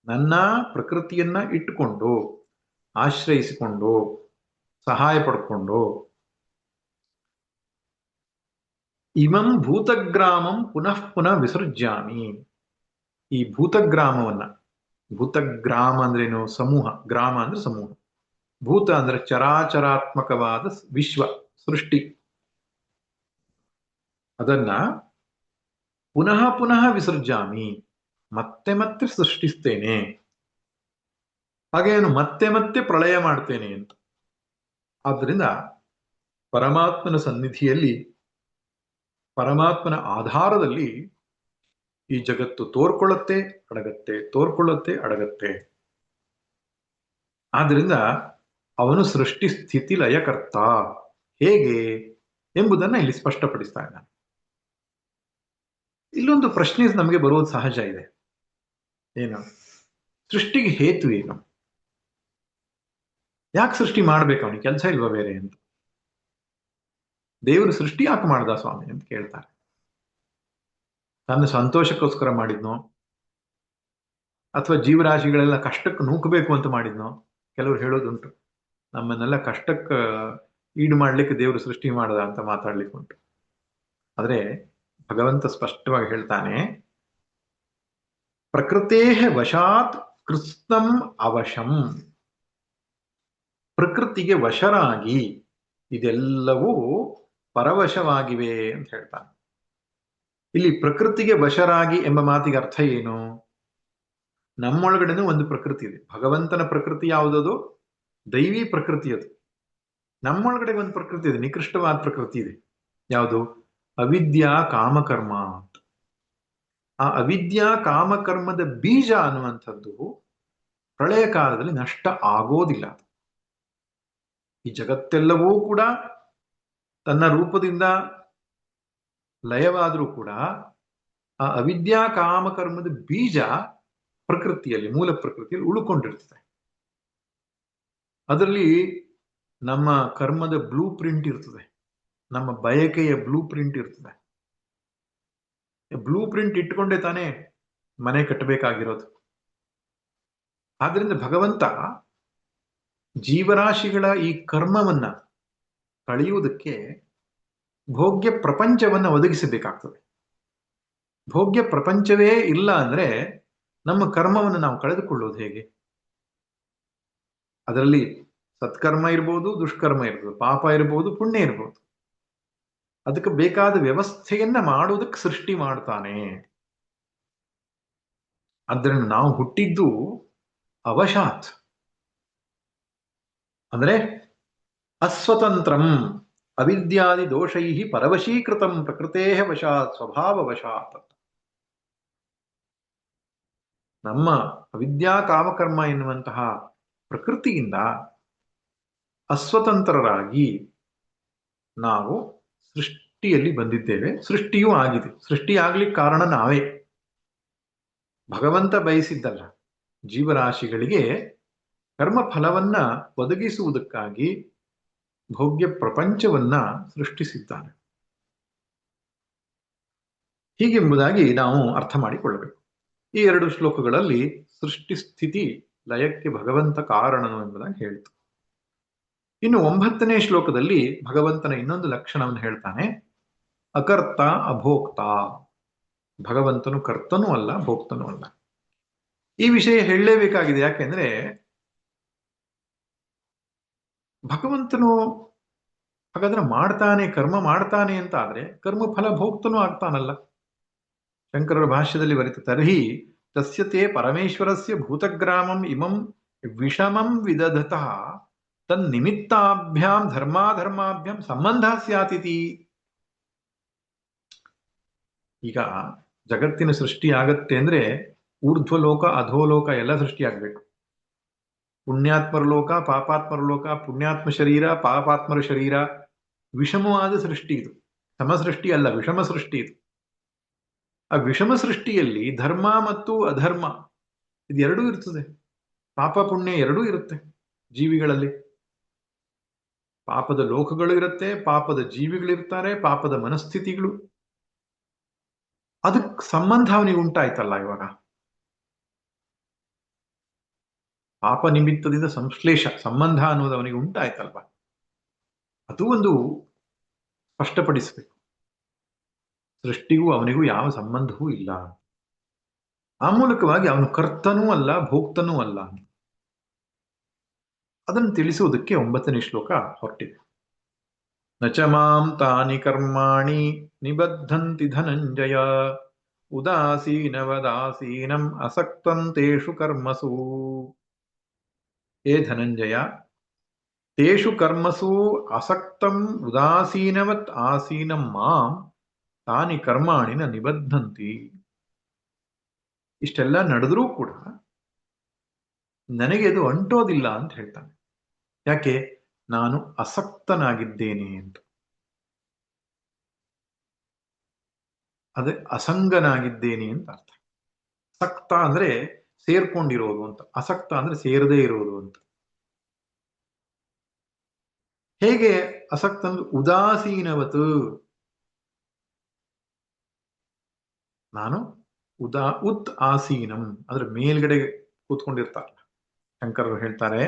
ನನ್ನ ಪ್ರಕೃತಿಯನ್ನ ಇಟ್ಟುಕೊಂಡು, ಆಶ್ರಯಿಸಿಕೊಂಡು, ಸಹಾಯ ಪಡ್ಕೊಂಡು, ಇಮಂ ಭೂತಗ್ರಾಮಂ ಪುನಃ ಪುನಃ ವಿಸರ್ಜ್ಯಾಮಿ. ಈ ಭೂತಗ್ರಾಮವನ್ನ, ಭೂತಗ್ರಾಮ ಅಂದ್ರೇನು? ಸಮೂಹ. ಗ್ರಾಮ ಅಂದ್ರೆ ಸಮೂಹ. ಭೂತ ಅಂದ್ರೆ ಚರಾಚರಾತ್ಮಕವಾದ ವಿಶ್ವ, ಸೃಷ್ಟಿ. ಅದನ್ನ ಪುನಃ ಪುನಃ ವಿಸರ್ಜಾಮಿ, ಮತ್ತೆ ಮತ್ತೆ ಸೃಷ್ಟಿಸ್ತೇನೆ. ಹಾಗೇನು ಮತ್ತೆ ಮತ್ತೆ ಪ್ರಳಯ ಮಾಡ್ತೇನೆ ಅಂತ. ಆದ್ದರಿಂದ ಪರಮಾತ್ಮನ ಸನ್ನಿಧಿಯಲ್ಲಿ, ಪರಮಾತ್ಮನ ಆಧಾರದಲ್ಲಿ ಈ ಜಗತ್ತು ತೋರ್ಕೊಳ್ಳುತ್ತೆ, ಅಡಗತ್ತೆ, ತೋರ್ಕೊಳ್ಳುತ್ತೆ, ಅಡಗತ್ತೆ. ಆದ್ರಿಂದ ಅವನು ಸೃಷ್ಟಿ ಸ್ಥಿತಿ ಲಯಕರ್ತ. ಹೇಗೆ ಎಂಬುದನ್ನ ಇಲ್ಲಿ ಸ್ಪಷ್ಟಪಡಿಸ್ತಾ ಇದ್ದಾನೆ. ಇಲ್ಲೊಂದು ಪ್ರಶ್ನೆ ನಮಗೆ ಬರುವುದು ಸಹಜ ಇದೆ. ಏನು? ಸೃಷ್ಟಿಗೆ ಹೇತು ಏನು? ಯಾಕೆ ಸೃಷ್ಟಿ ಮಾಡ್ಬೇಕು? ಅವನಿಗೆ ಕೆಲಸ ಇಲ್ವಾ ಬೇರೆ ಅಂತ? ದೇವರು ಸೃಷ್ಟಿ ಯಾಕೆ ಮಾಡ್ದ ಸ್ವಾಮಿ ಅಂತ ಕೇಳ್ತಾರೆ. ತನ್ನ ಸಂತೋಷಕ್ಕೋಸ್ಕರ ಮಾಡಿದ್ನೋ, ಅಥವಾ ಜೀವರಾಶಿಗಳೆಲ್ಲ ಕಷ್ಟಕ್ಕೆ ನೂಕಬೇಕು ಅಂತ ಮಾಡಿದ್ನೋ? ಕೆಲವರು ಹೇಳೋದುಂಟು, ನಮ್ಮನ್ನೆಲ್ಲ ಕಷ್ಟಕ್ಕೆ ಈಡು ಮಾಡ್ಲಿಕ್ಕೆ ದೇವರು ಸೃಷ್ಟಿ ಮಾಡದ ಅಂತ ಮಾತಾಡ್ಲಿಕ್ಕೆ ಉಂಟು. ಆದ್ರೆ ಭಗವಂತ ಸ್ಪಷ್ಟವಾಗಿ ಹೇಳ್ತಾನೆ, ಪ್ರಕೃತೇ ವಶಾತ್ ಕೃತ್ಸ್ನಂ ಅವಶಂ. ಪ್ರಕೃತಿಗೆ ವಶರಾಗಿ ಇದೆಲ್ಲವೂ ಪರವಶವಾಗಿವೆ ಅಂತ ಹೇಳ್ತಾನೆ. ಇಲ್ಲಿ ಪ್ರಕೃತಿಗೆ ವಶರಾಗಿ ಎಂಬ ಮಾತಿಗೆ ಅರ್ಥ ಏನು? ನಮ್ಮೊಳಗಡೆನೂ ಒಂದು ಪ್ರಕೃತಿ ಇದೆ. ಭಗವಂತನ ಪ್ರಕೃತಿ ಯಾವುದದು? ದೈವಿ ಪ್ರಕೃತಿ ಅದು. ನಮ್ಮೊಳಗಡೆ ಒಂದು ಪ್ರಕೃತಿ ಇದೆ, ನಿಕೃಷ್ಟವಾದ ಪ್ರಕೃತಿ ಇದೆ. ಯಾವುದು? ಅವಿದ್ಯಾ ಕಾಮಕರ್ಮ ಅಂತ. ಆ ಅವಿದ್ಯಾ ಕಾಮಕರ್ಮದ ಬೀಜ ಅನ್ನುವಂಥದ್ದು ಪ್ರಳಯ ಕಾಲದಲ್ಲಿ ನಷ್ಟ ಆಗೋದಿಲ್ಲ. ಈ ಜಗತ್ತೆಲ್ಲವೂ ಕೂಡ ತನ್ನ ರೂಪದಿಂದ ಲಯವಾದರೂ ಕೂಡ ಆ ಅವಿದ್ಯಾ ಕಾಮಕರ್ಮದ ಬೀಜ ಪ್ರಕೃತಿಯಲ್ಲಿ, ಮೂಲ ಪ್ರಕೃತಿಯಲ್ಲಿ ಉಳ್ಕೊಂಡಿರ್ತದೆ. ಅದರಲ್ಲಿ ನಮ್ಮ ಕರ್ಮದ ಬ್ಲೂ ಪ್ರಿಂಟ್ ಇರ್ತದೆ, ನಮ್ಮ ಬಯಕೆಯ ಬ್ಲೂ ಪ್ರಿಂಟ್ ಇರ್ತದೆ. ಬ್ಲೂ ಪ್ರಿಂಟ್ ಇಟ್ಕೊಂಡೇ ತಾನೇ ಮನೆ ಕಟ್ಟಬೇಕಾಗಿರೋದು. ಆದ್ರಿಂದ ಭಗವಂತ ಜೀವರಾಶಿಗಳ ಈ ಕರ್ಮವನ್ನ ಕಳೆಯುವುದಕ್ಕೆ ಭೋಗ್ಯ ಪ್ರಪಂಚವನ್ನ ಒದಗಿಸಬೇಕಾಗ್ತದೆ. ಭೋಗ್ಯ ಪ್ರಪಂಚವೇ ಇಲ್ಲ ಅಂದ್ರೆ ನಮ್ಮ ಕರ್ಮವನ್ನು ನಾವು ಕಳೆದುಕೊಳ್ಳೋದು ಹೇಗೆ? ಅದರಲ್ಲಿ ಸತ್ಕರ್ಮ ಇರ್ಬೋದು, ದುಷ್ಕರ್ಮ ಇರ್ಬೋದು, ಪಾಪ ಇರ್ಬೋದು, ಪುಣ್ಯ ಇರ್ಬೋದು. ಅದಕ್ಕೆ ಬೇಕಾದ ವ್ಯವಸ್ಥೆಯನ್ನ ಮಾಡುವುದಕ್ಕೆ ಸೃಷ್ಟಿ ಮಾಡ್ತಾನೆ. ಆದ್ದರಿಂದ ನಾವು ಹುಟ್ಟಿದ್ದು ಅವಶಾತ್, ಅಂದ್ರೆ ಅಸ್ವತಂತ್ರಂ ಅವಿದ್ಯಾದಿ ದೋಷೈ ಪರವಶೀಕೃತಂ ಪ್ರಕೃತೇ ವಶಾತ್ ಸ್ವಭಾವವಶಾತ್. ನಮ್ಮ ಅವಿದ್ಯಾ ಕಾಮಕರ್ಮ ಎನ್ನುವಂತಹ ಪ್ರಕೃತಿಯಿಂದ ಅಸ್ವತಂತ್ರರಾಗಿ ನಾವು ಸೃಷ್ಟಿಯಲ್ಲಿ ಬಂದಿದ್ದೇವೆ. ಸೃಷ್ಟಿಯೂ ಆಗಿದೆ. ಸೃಷ್ಟಿ ಆಗ್ಲಿಕ್ಕೆ ಕಾರಣ ನಾವೇ, ಭಗವಂತ ಬಯಸಿದ್ದಲ್ಲ. ಜೀವರಾಶಿಗಳಿಗೆ ಕರ್ಮ ಫಲವನ್ನ ಒದಗಿಸುವುದಕ್ಕಾಗಿ ಭೋಗ್ಯ ಪ್ರಪಂಚವನ್ನ ಸೃಷ್ಟಿಸಿದ್ದಾನೆ. ಹೀಗೆಂಬುದಾಗಿ ನಾವು ಅರ್ಥ ಮಾಡಿಕೊಳ್ಳಬೇಕು. ಈ ಎರಡು ಶ್ಲೋಕಗಳಲ್ಲಿ ಸೃಷ್ಟಿ ಸ್ಥಿತಿ ಲಯಕ್ಕೆ ಭಗವಂತ ಕಾರಣನು ಎಂಬುದಾಗಿ ಹೇಳಿತು. ಇನ್ನು 9ನೇ ಶ್ಲೋಕದಲ್ಲಿ ಭಗವಂತನ ಇನ್ನೊಂದು ಲಕ್ಷಣವನ್ನು ಹೇಳ್ತಾನೆ, ಅಕರ್ತ ಅಭೋಕ್ತ. ಭಗವಂತನು ಕರ್ತನೂ ಅಲ್ಲ, ಭೋಕ್ತನೂ ಅಲ್ಲ. ಈ ವಿಷಯ ಹೇಳಲೇಬೇಕಾಗಿದೆ. ಯಾಕೆಂದ್ರೆ ಭಗವಂತನು ಹಾಗಾದ್ರೆ ಮಾಡ್ತಾನೆ, ಕರ್ಮ ಮಾಡ್ತಾನೆ ಅಂತ ಆದ್ರೆ ಕರ್ಮ ಫಲ ಭೋಕ್ತನೂ ಆಗ್ತಾನಲ್ಲ. ಶಂಕರರ ಭಾಷ್ಯದಲ್ಲಿ ಬರೀತ, ತರ್ಹಿ ತಸ್ಯತೆ ಪರಮೇಶ್ವರಸ್ಯ ಭೂತಗ್ರಾಮಂ ಇಮಂ ವಿಷಮಂ ವಿದಧತಃ ತನ್ನಿಮಿತ್ತಾಭ್ಯಾಂ ಧರ್ಮಾಧರ್ಮಾಭ್ಯಾಂ ಸಂಬಂಧ ಸ್ಯಾತಿತಿ. ಈಗ ಜಗತ್ತಿನ ಸೃಷ್ಟಿ ಆಗತ್ತೆ ಅಂದ್ರೆ ಊರ್ಧ್ವಲೋಕ ಅಧೋಲೋಕ ಎಲ್ಲ ಸೃಷ್ಟಿಯಾಗಬೇಕು. ಪುಣ್ಯಾತ್ಮರ ಲೋಕ, ಪಾಪಾತ್ಮರ ಲೋಕ, ಪುಣ್ಯಾತ್ಮ ಶರೀರ, ಪಾಪಾತ್ಮರ ಶರೀರ. ವಿಷಮವಾದ ಸೃಷ್ಟಿ ಇದು, ಸಮಸೃಷ್ಟಿ ಅಲ್ಲ, ವಿಷಮ ಸೃಷ್ಟಿ ಇದು. ಆ ವಿಷಮ ಸೃಷ್ಟಿಯಲ್ಲಿ ಧರ್ಮ ಮತ್ತು ಅಧರ್ಮ ಇದೆರಡೂ ಇರ್ತದೆ. ಪಾಪ ಪುಣ್ಯ ಎರಡೂ ಇರುತ್ತೆ ಜೀವಿಗಳಲ್ಲಿ. ಪಾಪದ ಲೋಕಗಳು ಇರುತ್ತೆ, ಪಾಪದ ಜೀವಿಗಳಿರ್ತಾರೆ, ಪಾಪದ ಮನಸ್ಥಿತಿಗಳು. ಅದಕ್ಕೆ ಸಂಬಂಧ ಅವನಿಗೆ ಉಂಟಾಯ್ತಲ್ಲ. ಇವಾಗ ಪಾಪ ನಿಮಿತ್ತದಿಂದ ಸಂಶ್ಲೇಷ ಸಂಬಂಧ ಅನ್ನೋದು ಅವನಿಗೆ ಉಂಟಾಯ್ತಲ್ವ. ಅದು ಒಂದು ಸ್ಪಷ್ಟಪಡಿಸಬೇಕು. ಸೃಷ್ಟಿಗೂ ಅವನಿಗೂ ಯಾವ ಸಂಬಂಧವೂ ಇಲ್ಲ. ಆ ಮೂಲಕವಾಗಿ ಅವನು ಕರ್ತನೂ ಅಲ್ಲ, ಭೋಕ್ತನೂ ಅಲ್ಲ. ಅದನ್ನು ತಿಳಿಸುವುದಕ್ಕೆ 9ನೇ ಶ್ಲೋಕ ಹೊರಟಿದೆ. ನಚ ಮಾಂ ತಾನಿ ಕರ್ಮಾಣಿ ನಿಬದ್ಧಂತಿ ಧನಂಜಯ ಉದಾಸೀನವದಾಸೀನಂ ಅಸಕ್ತಂತೇಷು ಕರ್ಮಸು. ಏ ಧನಂಜಯ, ತೇಷು ಕರ್ಮಸು ಅಸಕ್ತಂ ಉದಾಸೀನವತ್ ಆಸೀನಂ ಮಾಂ ತಾನಿ ಕರ್ಮಾಣಿ ನ ನಿಬದ್ಧಂತಿ. ಇಷ್ಟೆಲ್ಲ ನಡೆದ್ರೂ ಕೂಡ ನನಗೆ ಅದು ಅಂಟೋದಿಲ್ಲ ಅಂತ ಹೇಳ್ತಾನೆ. ಯಾಕೆ? ನಾನು ಅಸಕ್ತನಾಗಿದ್ದೇನೆ ಅಂತ. ಅದೇ ಅಸಂಗನಾಗಿದ್ದೇನೆ ಅಂತ ಅರ್ಥ. ಸಕ್ತ ಅಂದ್ರೆ ಸೇರ್ಕೊಂಡಿರೋದು ಅಂತ, ಅಸಕ್ತ ಅಂದ್ರೆ ಸೇರದೇ ಇರೋದು ಅಂತ. ಹೇಗೆ ಅಸಕ್ತ ಅಂದ್ರೆ ಉದಾಸೀನವತ್, ನಾನು ಉತ್ ಆಸೀನಂ ಅಂದ್ರೆ ಮೇಲ್ಗಡೆ ಕೂತ್ಕೊಂಡಿರ್ತಾರಲ್ಲ. ಶಂಕರರು ಹೇಳ್ತಾರೆ,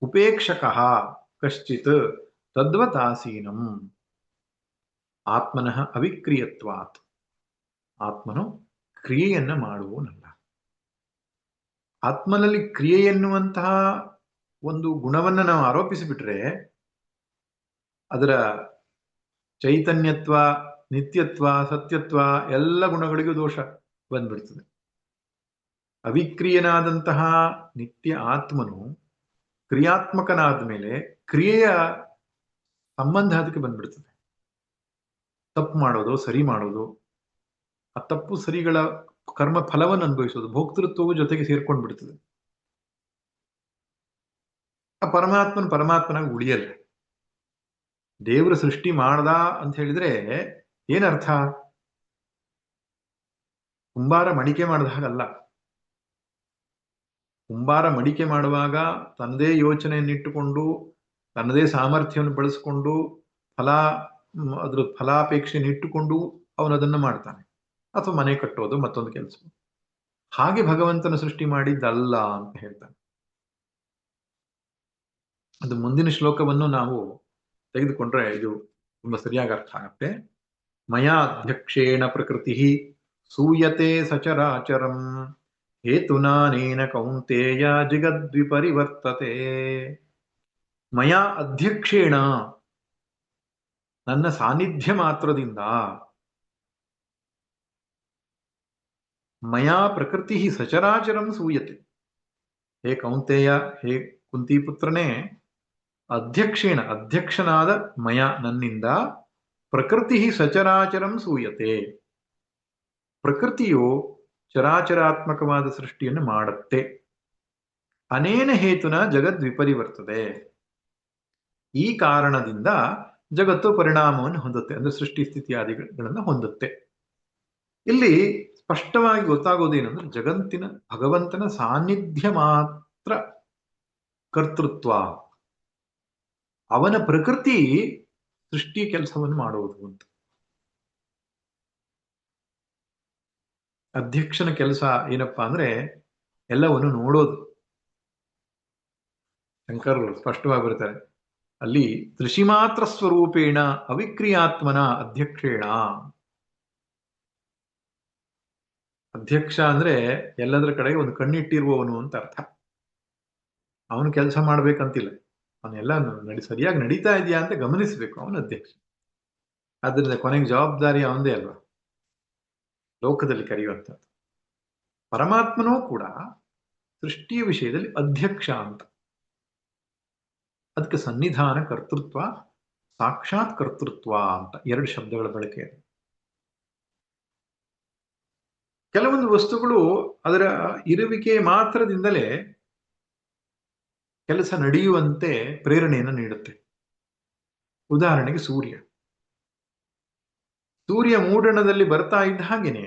ಉಪೇಕ್ಷಕಃ ಕಶ್ಚಿತ್ ತದ್ವತ್ ಆಸೀನಂ ಆತ್ಮನಃ ಅವಿಕ್ರಿಯತ್ವಾತ್. ಆತ್ಮನು ಕ್ರಿಯೆಯನ್ನ ಮಾಡುವನಲ್ಲ. ಆತ್ಮನಲ್ಲಿ ಕ್ರಿಯೆ ಎನ್ನುವಂತಹ ಒಂದು ಗುಣವನ್ನ ನಾವು ಆರೋಪಿಸಿಬಿಟ್ರೆ ಅದರ ಚೈತನ್ಯತ್ವ, ನಿತ್ಯತ್ವ, ಸತ್ಯತ್ವ ಎಲ್ಲ ಗುಣಗಳಿಗೂ ದೋಷ ಬಂದ್ಬಿಡ್ತದೆ. ಅವಿಕ್ರಿಯನಾದಂತಹ ನಿತ್ಯ ಆತ್ಮನು ಕ್ರಿಯಾತ್ಮಕನಾದ ಮೇಲೆ ಕ್ರಿಯೆಯ ಸಂಬಂಧ ಅದಕ್ಕೆ ಬಂದ್ಬಿಡ್ತದೆ. ತಪ್ಪು ಮಾಡೋದು, ಸರಿ ಮಾಡೋದು, ಆ ತಪ್ಪು ಸರಿಗಳ ಕರ್ಮ ಫಲವನ್ನು ಅನುಭವಿಸೋದು, ಭೋಕ್ತೃತ್ವವು ಜೊತೆಗೆ ಸೇರ್ಕೊಂಡು ಬಿಡ್ತದೆ. ಆ ಪರಮಾತ್ಮನಾಗಿ ಉಳಿಯಲ್ಲ. ದೇವರು ಸೃಷ್ಟಿ ಮಾಡ್ದ ಅಂತ ಹೇಳಿದ್ರೆ ಏನರ್ಥ? ಕುಂಬಾರ ಮಡಿಕೆ ಮಾಡಿದ ಹಾಗಲ್ಲ. ಕುಂಬಾರ ಮಡಿಕೆ ಮಾಡುವಾಗ ತನ್ನದೇ ಯೋಚನೆಯನ್ನಿಟ್ಟುಕೊಂಡು ತನ್ನದೇ ಸಾಮರ್ಥ್ಯವನ್ನು ಬಳಸಿಕೊಂಡು ಅದ್ರ ಫಲಾಪೇಕ್ಷೆಯನ್ನು ಇಟ್ಟುಕೊಂಡು ಅವನದನ್ನು ಮಾಡ್ತಾನೆ. ಅಥವಾ ಮನೆ ಕಟ್ಟೋದು ಮತ್ತೊಂದು ಕೆಲಸ. ಹಾಗೆ ಭಗವಂತನ ಸೃಷ್ಟಿ ಮಾಡಿದ್ದಲ್ಲ ಅಂತ ಹೇಳ್ತಾನೆ. ಅದು ಮುಂದಿನ ಶ್ಲೋಕವನ್ನು ನಾವು ತೆಗೆದುಕೊಂಡ್ರೆ ಇದು ತುಂಬಾ ಸರಿಯಾಗಿ ಅರ್ಥ ಆಗತ್ತೆ. ಮಯಾ ಅಧ್ಯಕ್ಷೇಣ ಪ್ರಕೃತಿ ಸೂಯತೆ ಸಚರಾಚರಂ ಹೇತುನಾನೇನ ಕೌಂತೇಯ ಜಗದ್ವಿಪರಿವರ್ತತೆ. ಮಯಾ ಅಧ್ಯಕ್ಷೇಣ, ನನ್ನ ಸಾನ್ನಿಧ್ಯ ಮಾತ್ರದಿಂದ, ಮಯಾ ಪ್ರಕೃತಿ ಸಚರಾಚರಂ ಸೂಯತೆ. ಹೇ ಕೌಂತೇಯ, ಹೇ ಕುಂತಿಪುತ್ರನೇ, ಅಧ್ಯಕ್ಷನಾದ ಮಯ, ನನ್ನಿಂದ, ಪ್ರಕೃತಿ ಸಚರಾಚರಂ ಸೂಯತೆ, ಪ್ರಕೃತಿಯು ಚರಾಚರಾತ್ಮಕವಾದ ಸೃಷ್ಟಿಯನ್ನು ಮಾಡುತ್ತೆ. ಅನೇನ ಹೇತುನ ಜಗದ್ವಿಪರಿವರ್ತದೆ, ಈ ಕಾರಣದಿಂದ ಜಗತ್ತು ಪರಿಣಾಮವನ್ನು ಹೊಂದುತ್ತೆ, ಅಂದ್ರೆ ಸೃಷ್ಟಿ ಸ್ಥಿತಿಯಾದಿಗಳನ್ನು ಹೊಂದುತ್ತೆ. ಇಲ್ಲಿ ಸ್ಪಷ್ಟವಾಗಿ ಗೊತ್ತಾಗೋದೇನೆಂದ್ರೆ ಜಗತ್ತಿನ ಭಗವಂತನ ಸಾನ್ನಿಧ್ಯ ಮಾತ್ರ ಕರ್ತೃತ್ವ, ಅವನ ಪ್ರಕೃತಿ ಸೃಷ್ಟಿ ಕೆಲಸವನ್ನು ಮಾಡುವುದು ಅಂತ. ಅಧ್ಯಕ್ಷನ ಕೆಲಸ ಏನಪ್ಪಾ ಅಂದ್ರೆ ಎಲ್ಲವನ್ನು ನೋಡೋದು. ಶಂಕರರು ಸ್ಪಷ್ಟವಾಗಿ ಬರ್ತಾರೆ ಅಲ್ಲಿ, ದೃಶಿಮಾತ್ರ ಸ್ವರೂಪೇಣ ಅವಿಕ್ರಿಯಾತ್ಮನ ಅಧ್ಯಕ್ಷೇಣ. ಅಧ್ಯಕ್ಷ ಅಂದ್ರೆ ಎಲ್ಲದರ ಕಡೆಗೆ ಒಂದು ಕಣ್ಣಿಟ್ಟಿರುವವನು ಅಂತ ಅರ್ಥ. ಅವನು ಕೆಲಸ ಮಾಡ್ಬೇಕಂತಿಲ್ಲ, ಅವನೆಲ್ಲ ಸರಿಯಾಗಿ ನಡೀತಾ ಇದೆಯಾ ಅಂತ ಗಮನಿಸಬೇಕು, ಅವನು ಅಧ್ಯಕ್ಷ. ಆದ್ರಿಂದ ಕೊನೆಗೆ ಜವಾಬ್ದಾರಿ ಅವನದೇ ಅಲ್ವಾ, ಲೋಕದಲ್ಲಿ ಕರೆಯುವಂಥದ್ದು. ಪರಮಾತ್ಮನೂ ಕೂಡ ಸೃಷ್ಟಿಯ ವಿಷಯದಲ್ಲಿ ಅಧ್ಯಕ್ಷ ಅಂತ. ಅದಕ್ಕೆ ಸನ್ನಿಧಾನ ಕರ್ತೃತ್ವ, ಸಾಕ್ಷಾತ್ ಕರ್ತೃತ್ವ ಅಂತ ಎರಡು ಶಬ್ದಗಳ ಬಳಕೆ ಇದೆ. ಕೆಲವೊಂದು ವಸ್ತುಗಳು ಅದರ ಇರುವಿಕೆ ಮಾತ್ರದಿಂದಲೇ ಕೆಲಸ ನಡೆಯುವಂತೆ ಪ್ರೇರಣೆಯನ್ನು ನೀಡುತ್ತೆ. ಉದಾಹರಣೆಗೆ ಸೂರ್ಯ ಮೂಡಣದಲ್ಲಿ ಬರ್ತಾ ಇದ್ದ ಹಾಗೇನೆ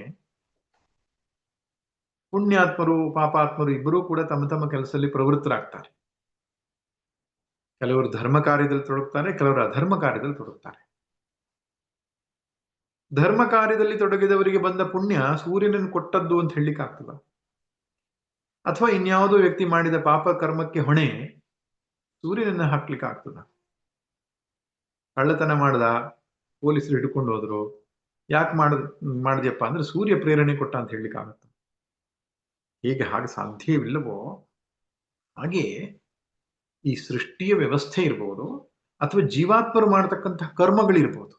ಪುಣ್ಯಾತ್ಮರು ಪಾಪಾತ್ಮರು ಇಬ್ಬರೂ ಕೂಡ ತಮ್ಮ ತಮ್ಮ ಕೆಲಸದಲ್ಲಿ ಪ್ರವೃತ್ತರಾಗ್ತಾರೆ. ಕೆಲವರು ಧರ್ಮ ಕಾರ್ಯದಲ್ಲಿ ತೊಡಗುತ್ತಾರೆ, ಕೆಲವರು ಅಧರ್ಮ ಕಾರ್ಯದಲ್ಲಿ ತೊಡಗುತ್ತಾರೆ. ಧರ್ಮ ಕಾರ್ಯದಲ್ಲಿ ತೊಡಗಿದವರಿಗೆ ಬಂದ ಪುಣ್ಯ ಸೂರ್ಯನನ್ನು ಕೊಟ್ಟದ್ದು ಅಂತ ಹೇಳಲಿಕ್ಕೆ ಆಗ್ತದ? ಅಥವಾ ಇನ್ಯಾವುದೋ ವ್ಯಕ್ತಿ ಮಾಡಿದ ಪಾಪ ಕರ್ಮಕ್ಕೆ ಹೊಣೆ ಸೂರ್ಯನನ್ನ ಹಾಕ್ಲಿಕ್ಕೆ ಆಗ್ತದ? ಕಳ್ಳತನ ಮಾಡ್ದ, ಪೊಲೀಸರು ಹಿಡ್ಕೊಂಡು ಹೋದ್ರು, ಯಾಕೆ ಮಾಡಿದ್ಯಪ್ಪ ಅಂದ್ರೆ ಸೂರ್ಯ ಪ್ರೇರಣೆ ಕೊಟ್ಟ ಅಂತ ಹೇಳಲಿಕ್ಕೆ ಆಗುತ್ತೆ? ಹೇಗೆ ಹಾಗೆ ಸಾಧ್ಯವಿಲ್ಲವೋ ಹಾಗೆ ಈ ಸೃಷ್ಟಿಯ ವ್ಯವಸ್ಥೆ ಇರ್ಬೋದು, ಅಥವಾ ಜೀವಾತ್ಮರು ಮಾಡತಕ್ಕಂತಹ ಕರ್ಮಗಳಿರ್ಬೋದು,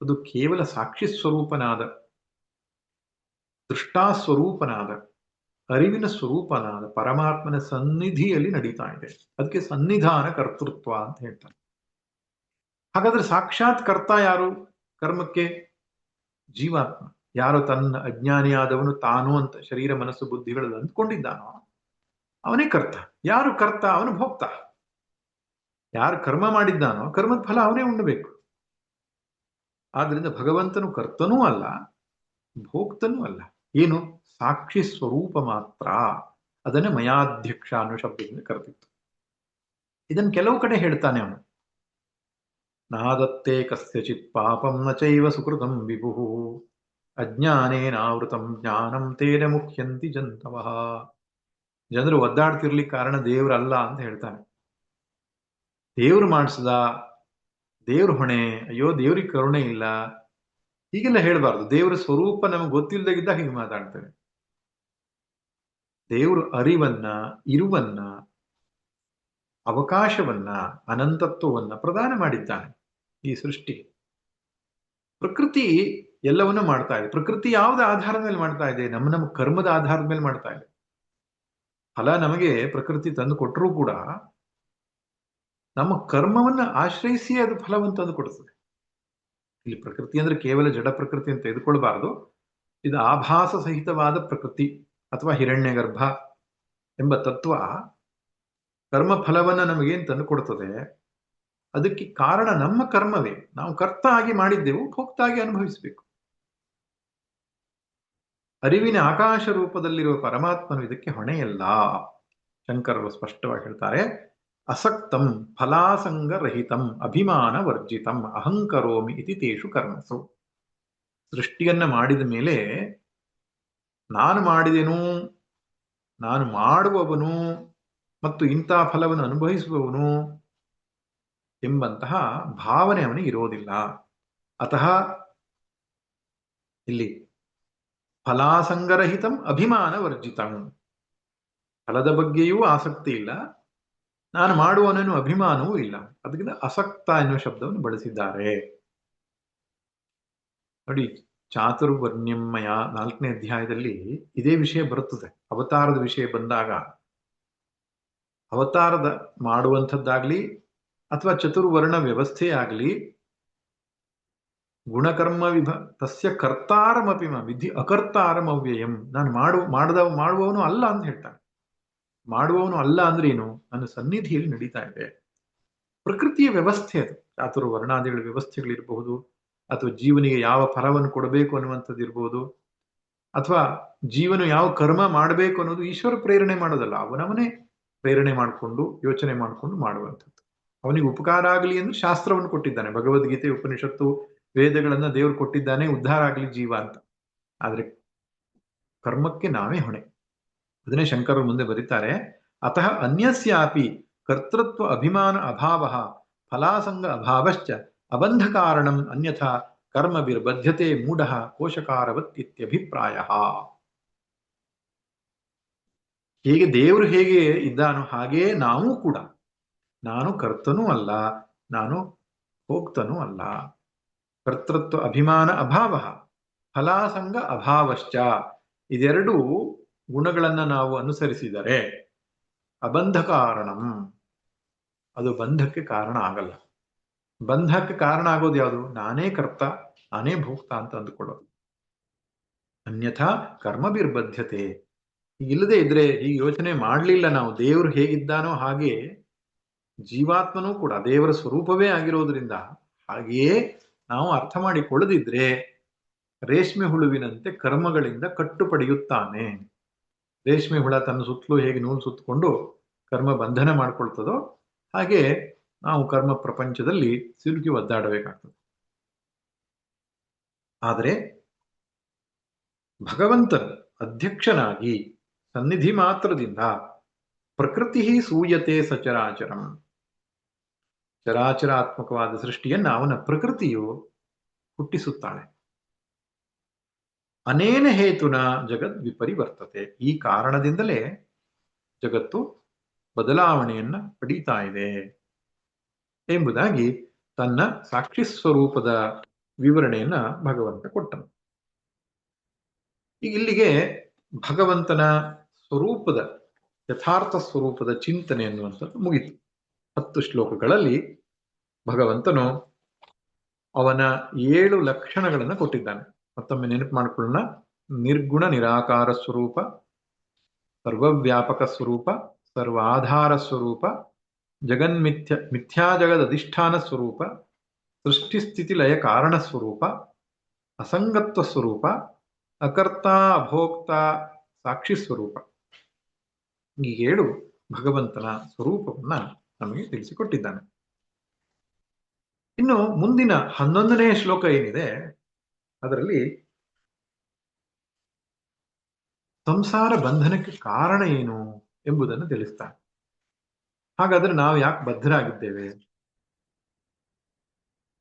ಅದು ಕೇವಲ ಸಾಕ್ಷಿ ಸ್ವರೂಪನಾದ, ದೃಷ್ಟಾ ಸ್ವರೂಪನಾದ, ಅರಿವಿನ ಸ್ವರೂಪನಾದ ಪರಮಾತ್ಮನ ಸನ್ನಿಧಿಯಲ್ಲಿ ನಡೀತಾ ಇದೆ. ಅದಕ್ಕೆ ಸನ್ನಿಧಾನ ಕರ್ತೃತ್ವ ಅಂತ ಹೇಳ್ತಾರೆ. ಹಾಗಾದ್ರೆ ಸಾಕ್ಷಾತ್ ಕರ್ತ ಯಾರು ಕರ್ಮಕ್ಕೆ? ಜೀವಾತ್ಮ. ಯಾರು ತನ್ನ ಅಜ್ಞಾನಿಯಾದವನು ತಾನು ಅಂತ ಶರೀರ ಮನಸ್ಸು ಬುದ್ಧಿಗಳಲ್ಲಿ ಅಂದ್ಕೊಂಡಿದ್ದಾನೋ ಅವನೇ ಕರ್ತ. ಯಾರು ಕರ್ತ? ಅವನು ಭೋಕ್ತ. ಯಾರು ಕರ್ಮ ಮಾಡಿದ್ದಾನೋ ಕರ್ಮದ ಫಲ ಅವನೇ ಉಣ್ಣಬೇಕು. ಆದ್ರಿಂದ ಭಗವಂತನು ಕರ್ತನೂ ಅಲ್ಲ, ಭೋಕ್ತನೂ ಅಲ್ಲ. ಏನು? ಸಾಕ್ಷಿ ಸ್ವರೂಪ ಮಾತ್ರ. ಅದನ್ನೇ ಮಯಾಧ್ಯಕ್ಷ ಅನ್ನೋ ಶಬ್ದದಿಂದ ಕರೆದಿತ್ತು. ಇದನ್ನು ಕೆಲವು ಕಡೆ ಹೇಳ್ತಾನೆ ಅವನು. ನಾದತ್ತೇ ಕಸ್ಯಚಿತ್ ಪಾಪಂ ನ ಚೈವ ಸುಕೃತಂ ವಿಭು ಅಜ್ಞಾನೇನಾವೃತಂ ಜ್ಞಾನಂ ತೇನ ಮುಖ್ಯಂತಿ ಜಂತವಃ. ಜನರು ಒದ್ದಾಡ್ತಿರ್ಲಿಕ್ಕೆ ಕಾರಣ ದೇವರಲ್ಲ ಅಂತ ಹೇಳ್ತಾನೆ. ದೇವ್ರು ಮಾಡಿಸ್ದ, ದೇವ್ರ ಹೊಣೆ, ಅಯ್ಯೋ ದೇವ್ರಿಗೆ ಕರುಣೆ ಇಲ್ಲ, ಹೀಗೆಲ್ಲ ಹೇಳ್ಬಾರ್ದು. ದೇವರ ಸ್ವರೂಪ ನಮಗೆ ಗೊತ್ತಿಲ್ಲದಾಗಿದ್ದಾಗ ಹೀಗೆ ಮಾತಾಡ್ತೇವೆ. ದೇವರು ಅರಿವನ್ನ, ಇರುವನ್ನ, ಅವಕಾಶವನ್ನ, ಅನಂತತ್ವವನ್ನ ಪ್ರದಾನ ಮಾಡಿದ್ದಾನೆ ಈ ಸೃಷ್ಟಿ. ಪ್ರಕೃತಿ ಎಲ್ಲವನ್ನೂ ಮಾಡ್ತಾ ಇದೆ. ಪ್ರಕೃತಿ ಯಾವುದ ಆಧಾರದ ಮೇಲೆ ಮಾಡ್ತಾ ಇದೆ? ನಮ್ಮ ಕರ್ಮದ ಆಧಾರದ ಮೇಲೆ ಮಾಡ್ತಾ ಇದೆ. ಫಲ ನಮಗೆ ಪ್ರಕೃತಿ ತಂದು ಕೊಟ್ಟರೂ ಕೂಡ ನಮ್ಮ ಕರ್ಮವನ್ನ ಆಶ್ರಯಿಸಿ ಅದು ಫಲವನ್ನು ತಂದು ಕೊಡುತ್ತದೆ. ಇಲ್ಲಿ ಪ್ರಕೃತಿ ಅಂದ್ರೆ ಕೇವಲ ಜಡ ಪ್ರಕೃತಿ ಅಂತ ತೆಗೆದುಕೊಳ್ಬಾರದು. ಇದು ಆಭಾಸ ಸಹಿತವಾದ ಪ್ರಕೃತಿ ಅಥವಾ ಹಿರಣ್ಯ ಗರ್ಭ ಎಂಬ ತತ್ವ ಕರ್ಮ ಫಲವನ್ನ ನಮಗೇನು ತಂದು ಕೊಡ್ತದೆ, ಅದಕ್ಕೆ ಕಾರಣ ನಮ್ಮ ಕರ್ಮವೇ. ನಾವು ಕರ್ತ ಆಗಿ ಮಾಡಿದ್ದೆವು, ಭೋಕ್ತ ಆಗಿ ಅನುಭವಿಸಬೇಕು. ಅರಿವಿನ ಆಕಾಶ ರೂಪದಲ್ಲಿರುವ ಪರಮಾತ್ಮನು ಇದಕ್ಕೆ ಹೊಣೆಯಲ್ಲ. ಶಂಕರರು ಸ್ಪಷ್ಟವಾಗಿ ಹೇಳ್ತಾರೆ, ಅಸಕ್ತಂ ಫಲಾಸಂಗರಹಿತಂ ಅಭಿಮಾನ ವರ್ಜಿತಂ ಅಹಂಕರೋಮಿ ಇತಿ ತೇಷು ಕರ್ಮಸು. ಸೃಷ್ಟಿಯನ್ನ ಮಾಡಿದ ಮೇಲೆ ನಾನು ಮಾಡಿದೆನು, ನಾನು ಮಾಡುವವನು ಮತ್ತು ಇಂಥ ಫಲವನ್ನು ಅನುಭವಿಸುವವನು ಎಂಬಂತಹ ಭಾವನೆ ಅವನಿಗೆ ಇರೋದಿಲ್ಲ. ಅತಃ ಇಲ್ಲಿ ಫಲಾಸಂಗರಹಿತಂ ಅಭಿಮಾನ ವರ್ಜಿತಂ, ಫಲದ ಬಗ್ಗೆಯೂ ಆಸಕ್ತಿ ಇಲ್ಲ, ನಾನು ಮಾಡುವವನೇನು ಅಭಿಮಾನವೂ ಇಲ್ಲ. ಅದರಿಂದ ಅಸಕ್ತ ಎನ್ನುವ ಶಬ್ದವನ್ನು ಬಳಸಿದ್ದಾರೆ. ನೋಡಿ, ಚಾತುರ್ವರ್ಣ್ಯಮಯ 4ನೇ ಅಧ್ಯಾಯದಲ್ಲಿ ಇದೇ ವಿಷಯ ಬರುತ್ತದೆ. ಅವತಾರದ ವಿಷಯ ಬಂದಾಗ ಅವತಾರದ ಮಾಡುವಂಥದ್ದಾಗ್ಲಿ ಅಥವಾ ಚತುರ್ವರ್ಣ ವ್ಯವಸ್ಥೆ ಆಗಲಿ, ಗುಣಕರ್ಮ ತಸ್ಯ ಕರ್ತಾರಮಪಿಮ ವಿಧಿ ಅಕರ್ತಾರಂ ಅವ್ಯಯಂ. ನಾನು ಮಾಡುವವನು ಅಲ್ಲ ಅಂತ ಹೇಳ್ತಾನೆ. ಮಾಡುವವನು ಅಲ್ಲ ಅಂದ್ರೆ ಏನು? ನನ್ನ ಸನ್ನಿಧಿಯಲ್ಲಿ ನಡೀತಾ ಇದೆ. ಪ್ರಕೃತಿಯ ವ್ಯವಸ್ಥೆ ಅದು. ಚಾತುರ್ವರ್ಣಾದಿಗಳ ವ್ಯವಸ್ಥೆಗಳಿರಬಹುದು, ಅಥವಾ ಜೀವನಿಗೆ ಯಾವ ಫಲವನ್ನು ಕೊಡಬೇಕು ಅನ್ನುವಂಥದ್ದು ಇರಬಹುದು, ಅಥವಾ ಜೀವನ ಯಾವ ಕರ್ಮ ಮಾಡಬೇಕು ಅನ್ನೋದು ಈಶ್ವರ ಪ್ರೇರಣೆ ಮಾಡೋದಲ್ಲ, ಅವನವನೇ ಪ್ರೇರಣೆ ಮಾಡಿಕೊಂಡು ಯೋಚನೆ ಮಾಡಿಕೊಂಡು ಮಾಡುವಂಥದ್ದು. ಅವನಿಗೆ ಉಪಕಾರ ಆಗಲಿ ಎಂದು ಶಾಸ್ತ್ರವನ್ನು ಕೊಟ್ಟಿದ್ದಾನೆ. ಭಗವದ್ಗೀತೆ, ಉಪನಿಷತ್ತು, ವೇದಗಳನ್ನ ದೇವರು ಕೊಟ್ಟಿದ್ದಾನೆ, ಉದ್ಧಾರ ಆಗಲಿ ಜೀವ ಅಂತ. ಆದ್ರೆ ಕರ್ಮಕ್ಕೆ ನಾವೇ ಹೊಣೆ. ಅದನ್ನೇ ಶಂಕರರು ಮುಂದೆ ಬರೀತಾರೆ, ಅತಃ ಅನ್ಯಸ್ಯಾಪಿ ಕರ್ತೃತ್ವ ಅಭಿಮಾನ ಅಭಾವ ಫಲಾಸಂಗ ಅಭಾವಶ್ಚ ಅಬಂಧ ಕಾರಣಂ ಅನ್ಯಥಾ ಕರ್ಮ ಬಿರ್ಬದ್ಧತೆ ಮೂಢ ಕೋಶಕಾರವತ್ ಇತ್ಯಭಿಪ್ರಾಯ. ಹೇಗೆ ದೇವರು ಹೇಗೆ ಇದ್ದಾನೋ ಹಾಗೇ ನಾವು ಕೂಡ, ನಾನು ಕರ್ತನೂ ಅಲ್ಲ, ನಾನು ಭೋಕ್ತನೂ ಅಲ್ಲ. ಕರ್ತೃತ್ವ ಅಭಿಮಾನ ಅಭಾವ ಫಲಾಸಂಗ ಅಭಾವಶ್ಚ, ಇದೆರಡೂ ಗುಣಗಳನ್ನ ನಾವು ಅನುಸರಿಸಿದರೆ ಅಬಂಧ ಕಾರಣಂ, ಅದು ಬಂಧಕ್ಕೆ ಕಾರಣ ಆಗಲ್ಲ. ಬಂಧಕ್ಕೆ ಕಾರಣ ಆಗೋದು ಯಾವುದು? ನಾನೇ ಕರ್ತ, ನಾನೇ ಭೋಕ್ತ ಅಂತ ಅಂದುಕೊಳ್ಳೋದು. ಅನ್ಯಥಾ ಕರ್ಮ ಬಿರ್ಬದ್ಧತೆ, ಇಲ್ಲದೆ ಇದ್ರೆ, ಈ ಯೋಚನೆ ಮಾಡಲಿಲ್ಲ ನಾವು, ದೇವರು ಹೇಗಿದ್ದಾನೋ ಹಾಗೆ ಜೀವಾತ್ಮನೂ ಕೂಡ ದೇವರ ಸ್ವರೂಪವೇ ಆಗಿರೋದ್ರಿಂದ ಹಾಗೆಯೇ ನಾವು ಅರ್ಥ ಮಾಡಿಕೊಳ್ಳದಿದ್ರೆ ರೇಷ್ಮೆ ಹುಳುವಿನಂತೆ ಕರ್ಮಗಳಿಂದ ಕಟ್ಟು ಪಡೆಯುತ್ತಾನೆ. ರೇಷ್ಮೆ ಹುಳ ತನ್ನ ಸುತ್ತಲೂ ಹೇಗೆ ನೂಲು ಸುತ್ತಕೊಂಡು ಕರ್ಮ ಬಂಧನ ಮಾಡ್ಕೊಳ್ತದೋ ಹಾಗೆ ನಾವು ಕರ್ಮ ಪ್ರಪಂಚದಲ್ಲಿ ಸಿಲುಕಿ ಒದ್ದಾಡಬೇಕಾಗ್ತದೆ. ಆದರೆ ಭಗವಂತನ ಅಧ್ಯಕ್ಷನಾಗಿ ಸನ್ನಿಧಿ ಮಾತ್ರದಿಂದ ಪ್ರಕೃತಿ ಸೂಯತೆ ಸಚರಾಚರಂ, ಚರಾಚರಾತ್ಮಕವಾದ ಸೃಷ್ಟಿಯನ್ನ ಅವನ ಪ್ರಕೃತಿಯು ಹುಟ್ಟಿಸುತ್ತಾಳೆ. ಅನೇನ ಹೇತುನ ಜಗದ್ ವಿಪರಿವರ್ತತೆ, ಈ ಕಾರಣದಿಂದಲೇ ಜಗತ್ತು ಬದಲಾವಣೆಯನ್ನ ಪಡೀತಾ ಇದೆ ಎಂಬುದಾಗಿ ತನ್ನ ಸಾಕ್ಷಿ ಸ್ವರೂಪದ ವಿವರಣೆಯನ್ನ ಭಗವಂತ ಕೊಟ್ಟನು. ಈಗ ಇಲ್ಲಿಗೆ ಭಗವಂತನ ಸ್ವರೂಪದ ಯಥಾರ್ಥ ಸ್ವರೂಪದ ಚಿಂತನೆ ಅನ್ನುವಂಥದ್ದು ಮುಗಿತು. 10 ಶ್ಲೋಕಗಳಲ್ಲಿ ಭಗವಂತನು ಅವನ 7 ಲಕ್ಷಣಗಳನ್ನು ಕೊಟ್ಟಿದ್ದಾನೆ. ಮತ್ತೊಮ್ಮೆ ನೆನಪು ಮಾಡಿಕೊಳ್ಳೋಣ. ನಿರ್ಗುಣ ನಿರಾಕಾರ ಸ್ವರೂಪ, ಸರ್ವವ್ಯಾಪಕ ಸ್ವರೂಪ, ಸರ್ವಾಧಾರ ಸ್ವರೂಪ, ಮಿಥ್ಯಾ ಜಗದ ಅಧಿಷ್ಠಾನ ಸ್ವರೂಪ, ಸೃಷ್ಟಿಸ್ಥಿತಿ ಲಯ ಕಾರಣ ಸ್ವರೂಪ, ಅಸಂಗತ್ವ ಸ್ವರೂಪ, ಅಕರ್ತ ಅಭೋಕ್ತ ಸಾಕ್ಷಿ ಸ್ವರೂಪ. ಈ 7 ಭಗವಂತನ ಸ್ವರೂಪವನ್ನ ನಮಗೆ ತಿಳಿಸಿಕೊಟ್ಟಿದ್ದಾನೆ. ಇನ್ನು ಮುಂದಿನ 11ನೇ ಶ್ಲೋಕ ಏನಿದೆ ಅದರಲ್ಲಿ ಸಂಸಾರ ಬಂಧನಕ್ಕೆ ಕಾರಣ ಏನು ಎಂಬುದನ್ನು ತಿಳಿಸ್ತಾನೆ. ಹಾಗಾದ್ರೆ ನಾವು ಯಾಕೆ ಬದ್ಧರಾಗಿದ್ದೇವೆ?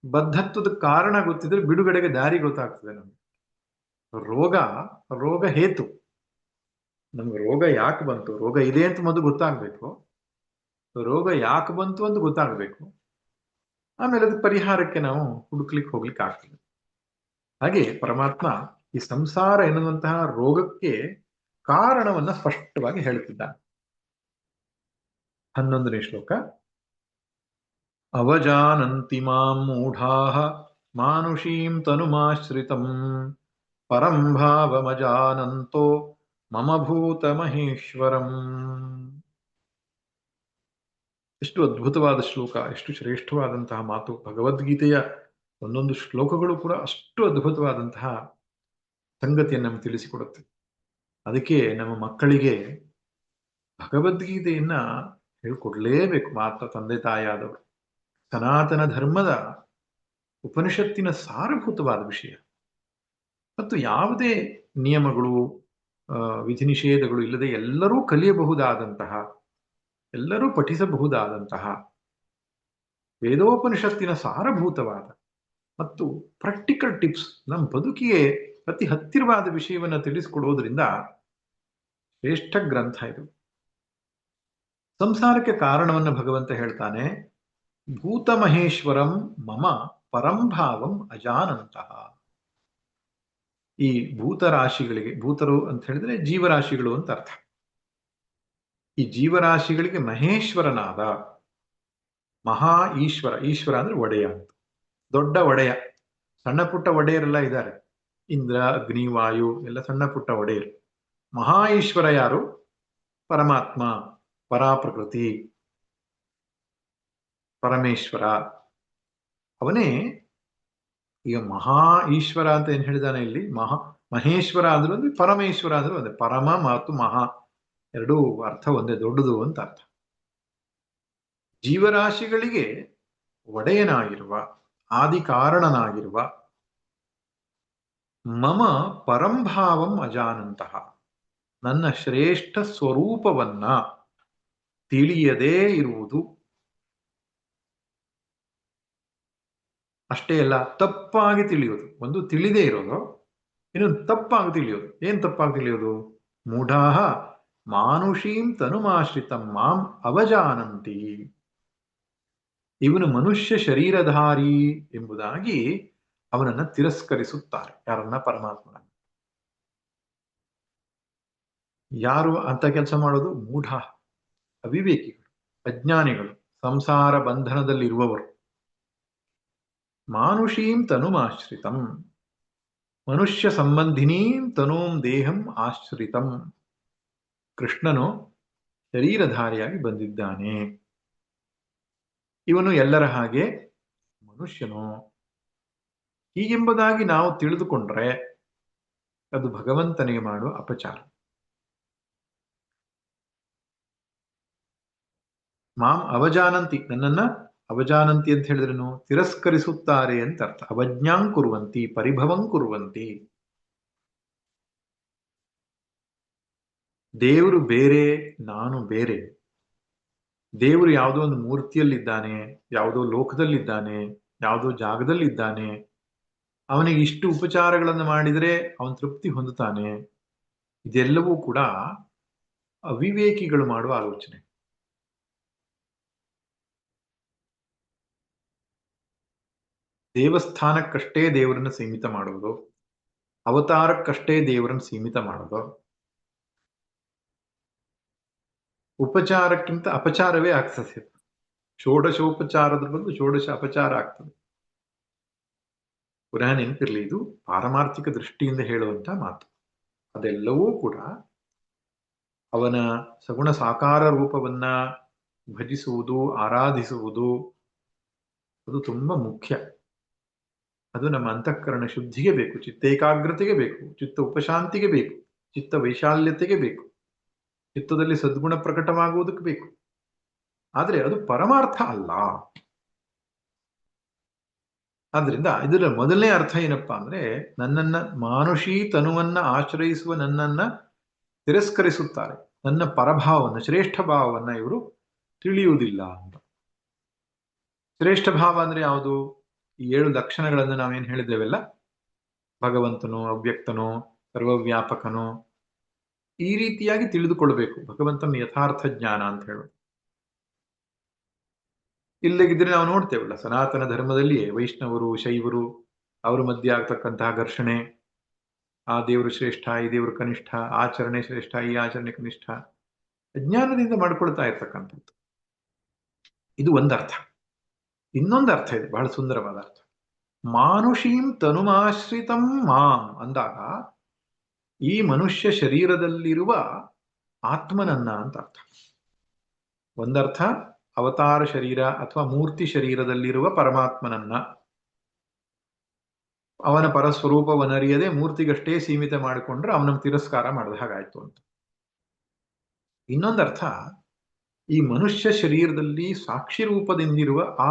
ಬದ್ಧತ್ವದ ಕಾರಣ ಗೊತ್ತಿದ್ರೆ ಬಿಡುಗಡೆಗೆ ದಾರಿ ಗೊತ್ತಾಗ್ತದೆ ನಮ್ಗೆ. ರೋಗ ಹೇತು. ನಮ್ಗೆ ರೋಗ ಯಾಕೆ ಬಂತು, ರೋಗ ಇದೆ ಅಂತ ಮೊದಲು ಗೊತ್ತಾಗ್ಬೇಕು, ರೋಗ ಯಾಕೆ ಬಂತು ಅಂತ ಗೊತ್ತಾಗ್ಬೇಕು, ಆಮೇಲೆ ಅದಕ್ಕೆ ಪರಿಹಾರಕ್ಕೆ ನಾವು ಹುಡುಕ್ಲಿಕ್ಕೆ ಹೋಗ್ಲಿಕ್ಕೆ ಆಗ್ತದೆ. ಹಾಗೆ ಪರಮಾತ್ಮ ಈ ಸಂಸಾರ ಎನ್ನುವಂತಹ ರೋಗಕ್ಕೆ ಕಾರಣವನ್ನ ಸ್ಪಷ್ಟವಾಗಿ ಹೇಳುತ್ತಿದ್ದಾನೆ. 11ನೇ ಶ್ಲೋಕ. ಅವಜಾನಂತಿ ಮಾಂ ಮೂಢಾಃ ಮಾನುಷೀಂ ತನುಮಾಶ್ರಿತಂ ಪರಂ ಭಾವಮಜಾನಂತೋ ಮಮ ಭೂತ ಮಹೇಶ್ವರಂ. ಎಷ್ಟು ಅದ್ಭುತವಾದ ಶ್ಲೋಕ, ಎಷ್ಟು ಶ್ರೇಷ್ಠವಾದಂತಹ ಮಾತು. ಭಗವದ್ಗೀತೆಯ ಒಂದೊಂದು ಶ್ಲೋಕಗಳು ಕೂಡ ಅಷ್ಟು ಅದ್ಭುತವಾದಂತಹ ಸಂಗತಿಯನ್ನು ನಮ್ಗೆ ತಿಳಿಸಿಕೊಡುತ್ತೆ. ಅದಕ್ಕೆ ನಮ್ಮ ಮಕ್ಕಳಿಗೆ ಭಗವದ್ಗೀತೆಯನ್ನ ಹೇಳ್ಕೊಡ್ಲೇಬೇಕು ಮಾತ್ರ ತಂದೆ ತಾಯಿಯಾದವರು. ಸನಾತನ ಧರ್ಮದ ಉಪನಿಷತ್ತಿನ ಸಾರಭೂತವಾದ ವಿಷಯ. ಮತ್ತು ಯಾವುದೇ ನಿಯಮಗಳು, ವಿಧಿ ನಿಷೇಧಗಳು ಇಲ್ಲದೆ ಎಲ್ಲರೂ ಕಲಿಯಬಹುದಾದಂತಹ, ಎಲ್ಲರೂ ಪಠಿಸಬಹುದಾದಂತಹ ವೇದೋಪನಿಷತ್ತಿನ ಸಾರಭೂತವಾದ ಮತ್ತು ಪ್ರಾಕ್ಟಿಕಲ್ ಟಿಪ್ಸ್, ನಮ್ಮ ಬದುಕಿಗೆ ಅತಿ ಹತ್ತಿರವಾದ ವಿಷಯವನ್ನು ತಿಳಿಸಿಕೊಡೋದ್ರಿಂದ ಶ್ರೇಷ್ಠ ಗ್ರಂಥ ಇದು. ಸಂಸಾರಕ್ಕೆ ಕಾರಣವನ್ನು ಭಗವಂತ ಹೇಳ್ತಾನೆ, ಭೂತ ಮಹೇಶ್ವರಂ ಮಮ ಪರಂಭಾವಂ ಅಜಾನಂತಹ. ಈ ಭೂತರಾಶಿಗಳಿಗೆ, ಭೂತರು ಅಂತ ಹೇಳಿದ್ರೆ ಜೀವರಾಶಿಗಳು ಅಂತ ಅರ್ಥ. ಈ ಜೀವರಾಶಿಗಳಿಗೆ ಮಹೇಶ್ವರನಾದ ಮಹಾ ಈಶ್ವರ, ಈಶ್ವರ ಅಂದ್ರೆ ಒಡೆಯ ಅಂತ, ದೊಡ್ಡ ಒಡೆಯ. ಸಣ್ಣ ಪುಟ್ಟ ಒಡೆಯರೆಲ್ಲ ಇದ್ದಾರೆ, ಇಂದ್ರ, ಅಗ್ನಿ, ವಾಯು ಎಲ್ಲ ಸಣ್ಣ ಪುಟ್ಟ ಒಡೆಯರು. ಮಹಾ ಈಶ್ವರ ಯಾರು? ಪರಮಾತ್ಮ, ಪರಾಪ್ರಕೃತಿ, ಪರಮೇಶ್ವರ. ಅವನೇ ಈಗ ಮಹಾ ಈಶ್ವರ ಅಂತ ಏನ್ ಹೇಳಿದಾನೆ ಇಲ್ಲಿ. ಮಹೇಶ್ವರ ಅಂದ್ರೂ ಅಂದ್ರೆ ಪರಮೇಶ್ವರ ಅಂದ್ರೂ ಒಂದೇ. ಪರಮ ಮತ್ತು ಮಹಾ ಎರಡೂ ಅರ್ಥ ಒಂದೇ, ದೊಡ್ಡದು ಅಂತ ಅರ್ಥ. ಜೀವರಾಶಿಗಳಿಗೆ ಒಡೆಯನಾಗಿರುವ, ಆದಿ ಕಾರಣನಾಗಿರುವ ಮಮ ಪರಂಭಾವಂ ಅಜಾನಂತಹ, ನನ್ನ ಶ್ರೇಷ್ಠ ಸ್ವರೂಪವನ್ನ ತಿಳಿಯದೇ ಇರುವುದು. ಅಷ್ಟೇ ಅಲ್ಲ, ತಪ್ಪಾಗಿ ತಿಳಿಯೋದು. ಒಂದು ತಿಳಿದೇ ಇರೋದು, ಇನ್ನೊಂದು ತಪ್ಪಾಗಿ ತಿಳಿಯೋದು. ಏನ್ ತಪ್ಪಾಗಿ ತಿಳಿಯೋದು? ಮೂಢಾಹ ಮಾನುಷೀಂ ತನುಮಾಶ್ರಿತಂ ಮಾಂ ಅವಜಾನಂತಿ. ಇವನು ಮನುಷ್ಯ ಶರೀರಧಾರಿ ಎಂಬುದಾಗಿ ಅವನನ್ನ ತಿರಸ್ಕರಿಸುತ್ತಾರೆ. ಯಾರನ್ನ? ಪರಮಾತ್ಮನ. ಯಾರು ಅಂತ ಕೆಲಸ ಮಾಡೋದು? ಮೂಢ, ಅವಿವೇಕಿಗಳು, ಅಜ್ಞಾನಿಗಳು, ಸಂಸಾರ ಬಂಧನದಲ್ಲಿರುವವರು. ಮಾನುಷೀಂ ತನುಮಾಶ್ರಿತಂ, ಮನುಷ್ಯ ಸಂಬಂಧಿನೀಂ ತನೂಂ ದೇಹಂ ಆಶ್ರಿತಂ. ಕೃಷ್ಣನು ಶರೀರಧಾರಿಯಾಗಿ ಬಂದಿದ್ದಾನೆ. ಇವನು ಎಲ್ಲರ ಹಾಗೆ ಮನುಷ್ಯನು. ಹೀಗೆಂಬುದಾಗಿ ನಾವು ತಿಳಿದುಕೊಂಡ್ರೆ ಅದು ಭಗವಂತನಿಗೆ ಮಾಡುವ ಅಪಚಾರ. ಮಾಂ ಅವಜಾನಂತಿ, ನನ್ನನ್ನ ಅವಜಾನಂತಿ ಅಂತ ಹೇಳಿದ್ರೇನು? ತಿರಸ್ಕರಿಸುತ್ತಾರೆ ಅಂತ ಅರ್ಥ. ಅವಜ್ಞಾಂ ಕುರುವಂತಿ, ಪರಿಭವಂ ಕುರುವಂತಿ. ದೇವರು ಬೇರೆ, ನಾನು ಬೇರೆ. ದೇವರು ಯಾವುದೋ ಒಂದು ಮೂರ್ತಿಯಲ್ಲಿದ್ದಾನೆ, ಯಾವುದೋ ಲೋಕದಲ್ಲಿದ್ದಾನೆ, ಯಾವುದೋ ಜಾಗದಲ್ಲಿದ್ದಾನೆ. ಅವನಿಗೆ ಇಷ್ಟು ಉಪಚಾರಗಳನ್ನು ಮಾಡಿದರೆ ಅವನು ತೃಪ್ತಿ ಹೊಂದುತ್ತಾನೆ. ಇದೆಲ್ಲವೂ ಕೂಡ ಅವಿವೇಕಿಗಳು ಮಾಡುವ ಆಲೋಚನೆ. ದೇವಸ್ಥಾನಕ್ಕಷ್ಟೇ ದೇವರನ್ನು ಸೀಮಿತ ಮಾಡುವುದು, ಅವತಾರಕ್ಕಷ್ಟೇ ದೇವರನ್ನು ಸೀಮಿತ ಮಾಡೋದು. ಉಪಚಾರಕ್ಕಿಂತ ಅಪಚಾರವೇ ಆಗ್ತದೆ. ಷೋಡಶೋಪಚಾರದ ಬದಲು ಷೋಡಶ ಅಪಚಾರ ಆಗ್ತದೆ. ಪುನಃ ನೆನಪಿರ್ಲಿ, ಇದು ಪಾರಮಾರ್ಥಿಕ ದೃಷ್ಟಿಯಿಂದ ಹೇಳುವಂತ ಮಾತು. ಅದೆಲ್ಲವೂ ಕೂಡ ಅವನ ಸಗುಣ ಸಾಕಾರ ರೂಪವನ್ನ ಭಜಿಸುವುದು, ಆರಾಧಿಸುವುದು, ಅದು ತುಂಬಾ ಮುಖ್ಯ. ಅದು ನಮ್ಮ ಅಂತಃಕರಣ ಶುದ್ಧಿಗೆ ಬೇಕು, ಚಿತ್ತೇಕಾಗ್ರತೆಗೆ ಬೇಕು, ಚಿತ್ತ ಉಪಶಾಂತಿಗೆ ಬೇಕು, ಚಿತ್ತ ವೈಶಾಲ್ಯತೆಗೆ ಬೇಕು, ಚಿತ್ತದಲ್ಲಿ ಸದ್ಗುಣ ಪ್ರಕಟವಾಗುವುದಕ್ಕೆ ಬೇಕು. ಆದರೆ ಅದು ಪರಮಾರ್ಥ ಅಲ್ಲ. ಆದ್ರಿಂದ ಇದರ ಮೊದಲನೇ ಅರ್ಥ ಏನಪ್ಪಾ ಅಂದ್ರೆ, ನನ್ನನ್ನ ಮಾನುಷೀ ತನುವನ್ನ ಆಶ್ರಯಿಸುವ ನನ್ನನ್ನ ತಿರಸ್ಕರಿಸುತ್ತಾರೆ. ನನ್ನ ಪರಭಾವವನ್ನು, ಶ್ರೇಷ್ಠ ಭಾವವನ್ನ ಇವರು ತಿಳಿಯುವುದಿಲ್ಲ ಅಂತ. ಶ್ರೇಷ್ಠ ಭಾವ ಅಂದ್ರೆ ಯಾವುದು? ಈ 7 ಲಕ್ಷಣಗಳನ್ನು ನಾವೇನ್ ಹೇಳಿದ್ದೇವೆಲ್ಲ, ಭಗವಂತನು, ಅವ್ಯಕ್ತನು, ಸರ್ವವ್ಯಾಪಕನು, ಈ ರೀತಿಯಾಗಿ ತಿಳಿದುಕೊಳ್ಬೇಕು ಭಗವಂತನ ಯಥಾರ್ಥ ಜ್ಞಾನ ಅಂತ ಹೇಳೋದು. ಇಲ್ಲದಿದ್ರೆ ನಾವು ನೋಡ್ತೇವಲ್ಲ, ಸನಾತನ ಧರ್ಮದಲ್ಲಿಯೇ ವೈಷ್ಣವರು, ಶೈವರು, ಅವರ ಮಧ್ಯೆ ಆಗ್ತಕ್ಕಂತಹ ಘರ್ಷಣೆ. ಆ ದೇವರು ಶ್ರೇಷ್ಠ, ಈ ದೇವರು ಕನಿಷ್ಠ, ಆಚರಣೆ ಶ್ರೇಷ್ಠ, ಈ ಆಚರಣೆ ಕನಿಷ್ಠ, ಅಜ್ಞಾನದಿಂದ ಮಾಡ್ಕೊಳ್ತಾ ಇರ್ತಕ್ಕಂಥದ್ದು. ಇದು ಒಂದರ್ಥ. ಇನ್ನೊಂದು ಅರ್ಥ ಇದೆ, ಬಹಳ ಸುಂದರವಾದ ಅರ್ಥ. ಮಾನುಷೀಂ ತನುಮಾಶ್ರಿತಂ ಮಾಂ ಅಂದಾಗ ಈ ಮನುಷ್ಯ ಶರೀರದಲ್ಲಿರುವ ಆತ್ಮನನ್ನ ಅಂತ ಅರ್ಥ. ಒಂದರ್ಥ ಅವತಾರ ಶರೀರ ಅಥವಾ ಮೂರ್ತಿ ಶರೀರದಲ್ಲಿರುವ ಪರಮಾತ್ಮನನ್ನ ಅವನ ಪರಸ್ವರೂಪವನ್ನರಿಯದೆ ಮೂರ್ತಿಗಷ್ಟೇ ಸೀಮಿತ ಮಾಡಿಕೊಂಡ್ರೆ ಅವನನ್ನು ತಿರಸ್ಕಾರ ಮಾಡಿದ ಹಾಗಾಯ್ತು ಅಂತ. ಇನ್ನೊಂದರ್ಥ, ಈ ಮನುಷ್ಯ ಶರೀರದಲ್ಲಿ ಸಾಕ್ಷಿ ರೂಪದಿಂದಿರುವ ಆ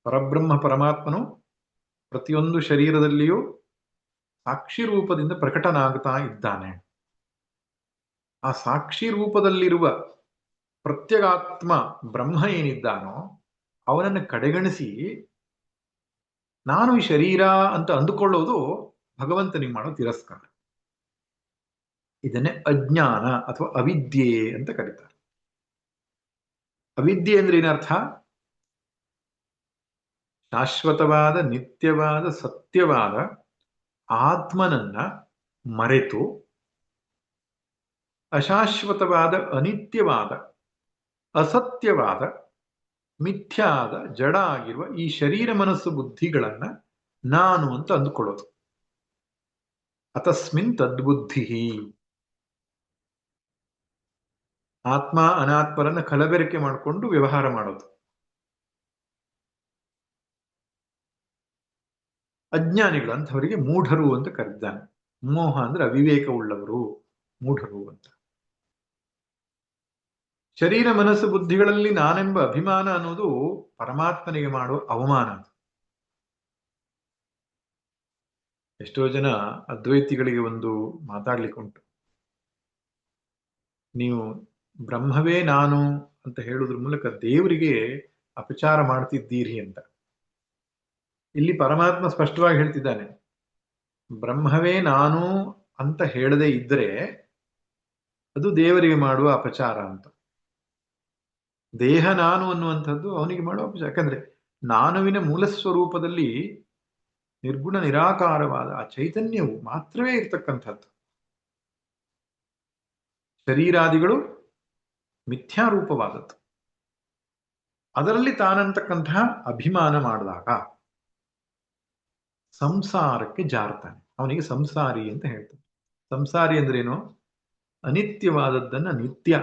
ಪರಬ್ರಹ್ಮ ಪರಮಾತ್ಮನು ಪ್ರತಿಯೊಂದು ಶರೀರದಲ್ಲಿಯೂ ಸಾಕ್ಷಿ ರೂಪದಿಂದ ಪ್ರಕಟನಾಗ್ತಾ ಇದ್ದಾನೆ. ಆ ಸಾಕ್ಷಿ ರೂಪದಲ್ಲಿರುವ ಪ್ರತ್ಯಗಾತ್ಮ ಬ್ರಹ್ಮ ಏನಿದ್ದಾನೋ ಅವನನ್ನು ಕಡೆಗಣಿಸಿ ನಾನು ಈ ಶರೀರ ಅಂತ ಅಂದುಕೊಳ್ಳೋದು ಭಗವಂತನಿಗೆ ಮಾಡೋ ತಿರಸ್ಕಾರ. ಇದನ್ನೇ ಅಜ್ಞಾನ ಅಥವಾ ಅವಿದ್ಯೆ ಅಂತ ಕರೀತಾರೆ. ಅವಿದ್ಯೆ ಅಂದ್ರೆ ಏನರ್ಥ? ಶಾಶ್ವತವಾದ, ನಿತ್ಯವಾದ, ಸತ್ಯವಾದ ಆತ್ಮನನ್ನ ಮರೆತು ಅಶಾಶ್ವತವಾದ, ಅನಿತ್ಯವಾದ, ಅಸತ್ಯವಾದ, ಮಿಥ್ಯಾದ, ಜಡ ಆಗಿರುವ ಈ ಶರೀರ ಮನಸ್ಸು ಬುದ್ಧಿಗಳನ್ನ ನಾನು ಅಂತ ಅಂದುಕೊಳ್ಳೋದು. ಅತಸ್ಮಿನ್ ತದ್ಬುದ್ಧಿ. ಆತ್ಮ ಅನಾತ್ಮರನ್ನ ಕಲಬೆರಕೆ ಮಾಡಿಕೊಂಡು ವ್ಯವಹಾರ ಮಾಡೋದು. ಅಜ್ಞಾನಿಗಳು ಅಂತವರಿಗೆ ಮೂಢರು ಅಂತ ಕರೆದಿದ್ದಾನೆ. ಮೋಹ ಅಂದ್ರೆ ಅವಿವೇಕವುಳ್ಳವರು, ಮೂಢರು ಅಂತ. ಶರೀರ ಮನಸ್ಸು ಬುದ್ಧಿಗಳಲ್ಲಿ ನಾನೆಂಬ ಅಭಿಮಾನ ಅನ್ನೋದು ಪರಮಾತ್ಮನಿಗೆ ಮಾಡುವ ಅವಮಾನ. ಎಷ್ಟೋ ಜನ ಅದ್ವೈತಿಗಳಿಗೆ ಒಂದು ಮಾತಾಡ್ಲಿಕ್ಕೆ ಉಂಟು, ನೀವು ಬ್ರಹ್ಮವೇ ನಾನು ಅಂತ ಹೇಳುವುದ್ರ ಮೂಲಕ ದೇವರಿಗೆ ಅಪಚಾರ ಮಾಡ್ತಿದ್ದೀರಿ ಅಂತ. ಇಲ್ಲಿ ಪರಮಾತ್ಮ ಸ್ಪಷ್ಟವಾಗಿ ಹೇಳ್ತಿದ್ದಾನೆ, ಬ್ರಹ್ಮವೇ ನಾನು ಅಂತ ಹೇಳದೇ ಇದ್ರೆ ಅದು ದೇವರಿಗೆ ಮಾಡುವ ಅಪಚಾರ ಅಂತ. ದೇಹ ನಾನು ಅನ್ನುವಂಥದ್ದು ಅವನಿಗೆ ಮಾಡುವ ಅಪಚಾರ. ಯಾಕಂದ್ರೆ ನಾನುವಿನ ಮೂಲ ಸ್ವರೂಪದಲ್ಲಿ ನಿರ್ಗುಣ ನಿರಾಕಾರವಾದ ಆ ಚೈತನ್ಯವು ಮಾತ್ರವೇ ಇರ್ತಕ್ಕಂಥದ್ದು. ಶರೀರಾದಿಗಳು ಮಿಥ್ಯಾರೂಪವಾದದ್ದು. ಅದರಲ್ಲಿ ತಾನಂತಕ್ಕಂತಹ ಅಭಿಮಾನ ಮಾಡಿದಾಗ ಸಂಸಾರಕ್ಕೆ ಜಾರ್ತಾನೆ. ಅವನಿಗೆ ಸಂಸಾರಿ ಅಂತ ಹೇಳ್ತಾನೆ. ಸಂಸಾರಿ ಅಂದ್ರೇನು? ಅನಿತ್ಯವಾದದ್ದನ್ನ ನಿತ್ಯ,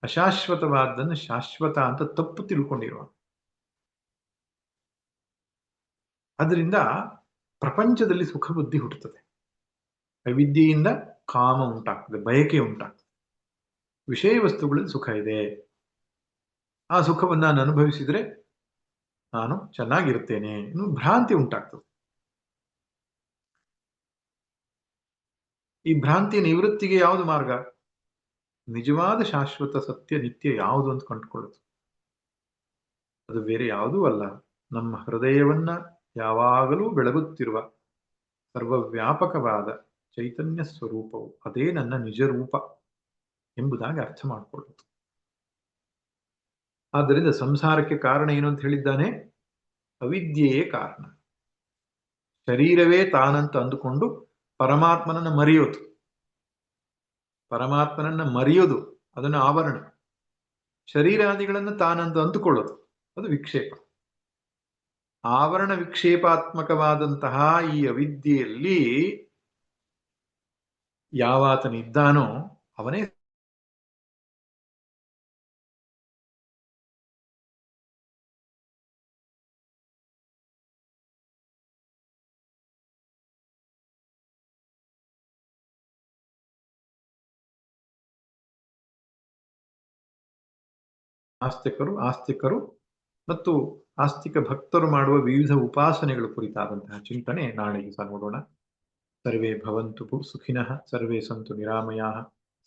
ಅಶಾಶ್ವತವಾದದ್ದನ್ನು ಶಾಶ್ವತ ಅಂತ ತಪ್ಪು ತಿಳ್ಕೊಂಡಿರುವ. ಅದರಿಂದ ಪ್ರಪಂಚದಲ್ಲಿ ಸುಖ ಬುದ್ಧಿ ಹುಟ್ಟುತ್ತದೆ. ಅವಿದ್ಯೆಯಿಂದ ಕಾಮ ಉಂಟಾಗ್ತದೆ, ಬಯಕೆ ಉಂಟಾಗ್ತದೆ. ವಿಷಯ ವಸ್ತುಗಳಲ್ಲಿ ಸುಖ ಇದೆ, ಆ ಸುಖವನ್ನು ನಾನು ಅನುಭವಿಸಿದ್ರೆ ನಾನು ಚೆನ್ನಾಗಿರ್ತೇನೆ ಇನ್ನು ಭ್ರಾಂತಿ ಉಂಟಾಗ್ತದೆ. ಈ ಭ್ರಾಂತಿ ನಿವೃತ್ತಿಗೆ ಯಾವುದು ಮಾರ್ಗ? ನಿಜವಾದ ಶಾಶ್ವತ ಸತ್ಯ ನಿತ್ಯ ಯಾವುದು ಅಂತ ಕಂಡುಕೊಳ್ಳೋದು. ಅದು ಬೇರೆ ಯಾವುದೂ ಅಲ್ಲ, ನಮ್ಮ ಹೃದಯವನ್ನ ಯಾವಾಗಲೂ ಬೆಳಗುತ್ತಿರುವ ಸರ್ವವ್ಯಾಪಕವಾದ ಚೈತನ್ಯ ಸ್ವರೂಪವು ಅದೇ ನನ್ನ ನಿಜ ರೂಪ ಎಂಬುದಾಗಿ ಅರ್ಥ ಮಾಡಿಕೊಳ್ಳೋದು. ಆದ್ದರಿಂದ ಸಂಸಾರಕ್ಕೆ ಕಾರಣ ಏನು ಅಂತ ಹೇಳಿದ್ದಾನೆ? ಅವಿದ್ಯೆಯೇ ಕಾರಣ. ಶರೀರವೇ ತಾನಂತ ಅಂದುಕೊಂಡು ಪರಮಾತ್ಮನನ್ನ ಮರೆಯೋದು. ಪರಮಾತ್ಮನನ್ನ ಮರೆಯೋದು ಅದನ್ನು ಆವರಣ. ಶರೀರಾದಿಗಳನ್ನು ತಾನಂತ ಅಂದುಕೊಳ್ಳೋದು ಅದು ವಿಕ್ಷೇಪ. ಆವರಣ ವಿಕ್ಷೇಪಾತ್ಮಕವಾದಂತಹ ಈ ಅವಿದ್ಯೆಯಲ್ಲಿ ಯಾವಾತನಿದ್ದಾನೋ ಅವನೇ ಆಸ್ತಿಕರು ಮತ್ತು ಆಸ್ತಿಕ ಭಕ್ತರು ಮಾಡುವ ವಿವಿಧ ಉಪಾಸನೆಗಳ ಕುರಿತಾದಂತಹ ಚಿಂತನೆ ನಾಳೆಗೆ ನೋಡೋಣ. ಸರ್ವೇ ಭವಂತು ಸುಖಿನಃ, ಸರ್ವೇ ಸಂತು ನಿರಾಮಯಾಃ,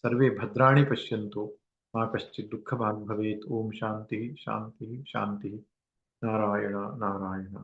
ಸರ್ವೇ ಭದ್ರಾಣಿ ಪಶ್ಯಂತು, ಮಾ ಕಶ್ಚಿತ್ ದುಃಖ ಭಾಗ್ ಭವೇತ್. ಓಂ ಶಾಂತಿ ಶಾಂತಿ ಶಾಂತಿ. ನಾರಾಯಣ ನಾರಾಯಣ.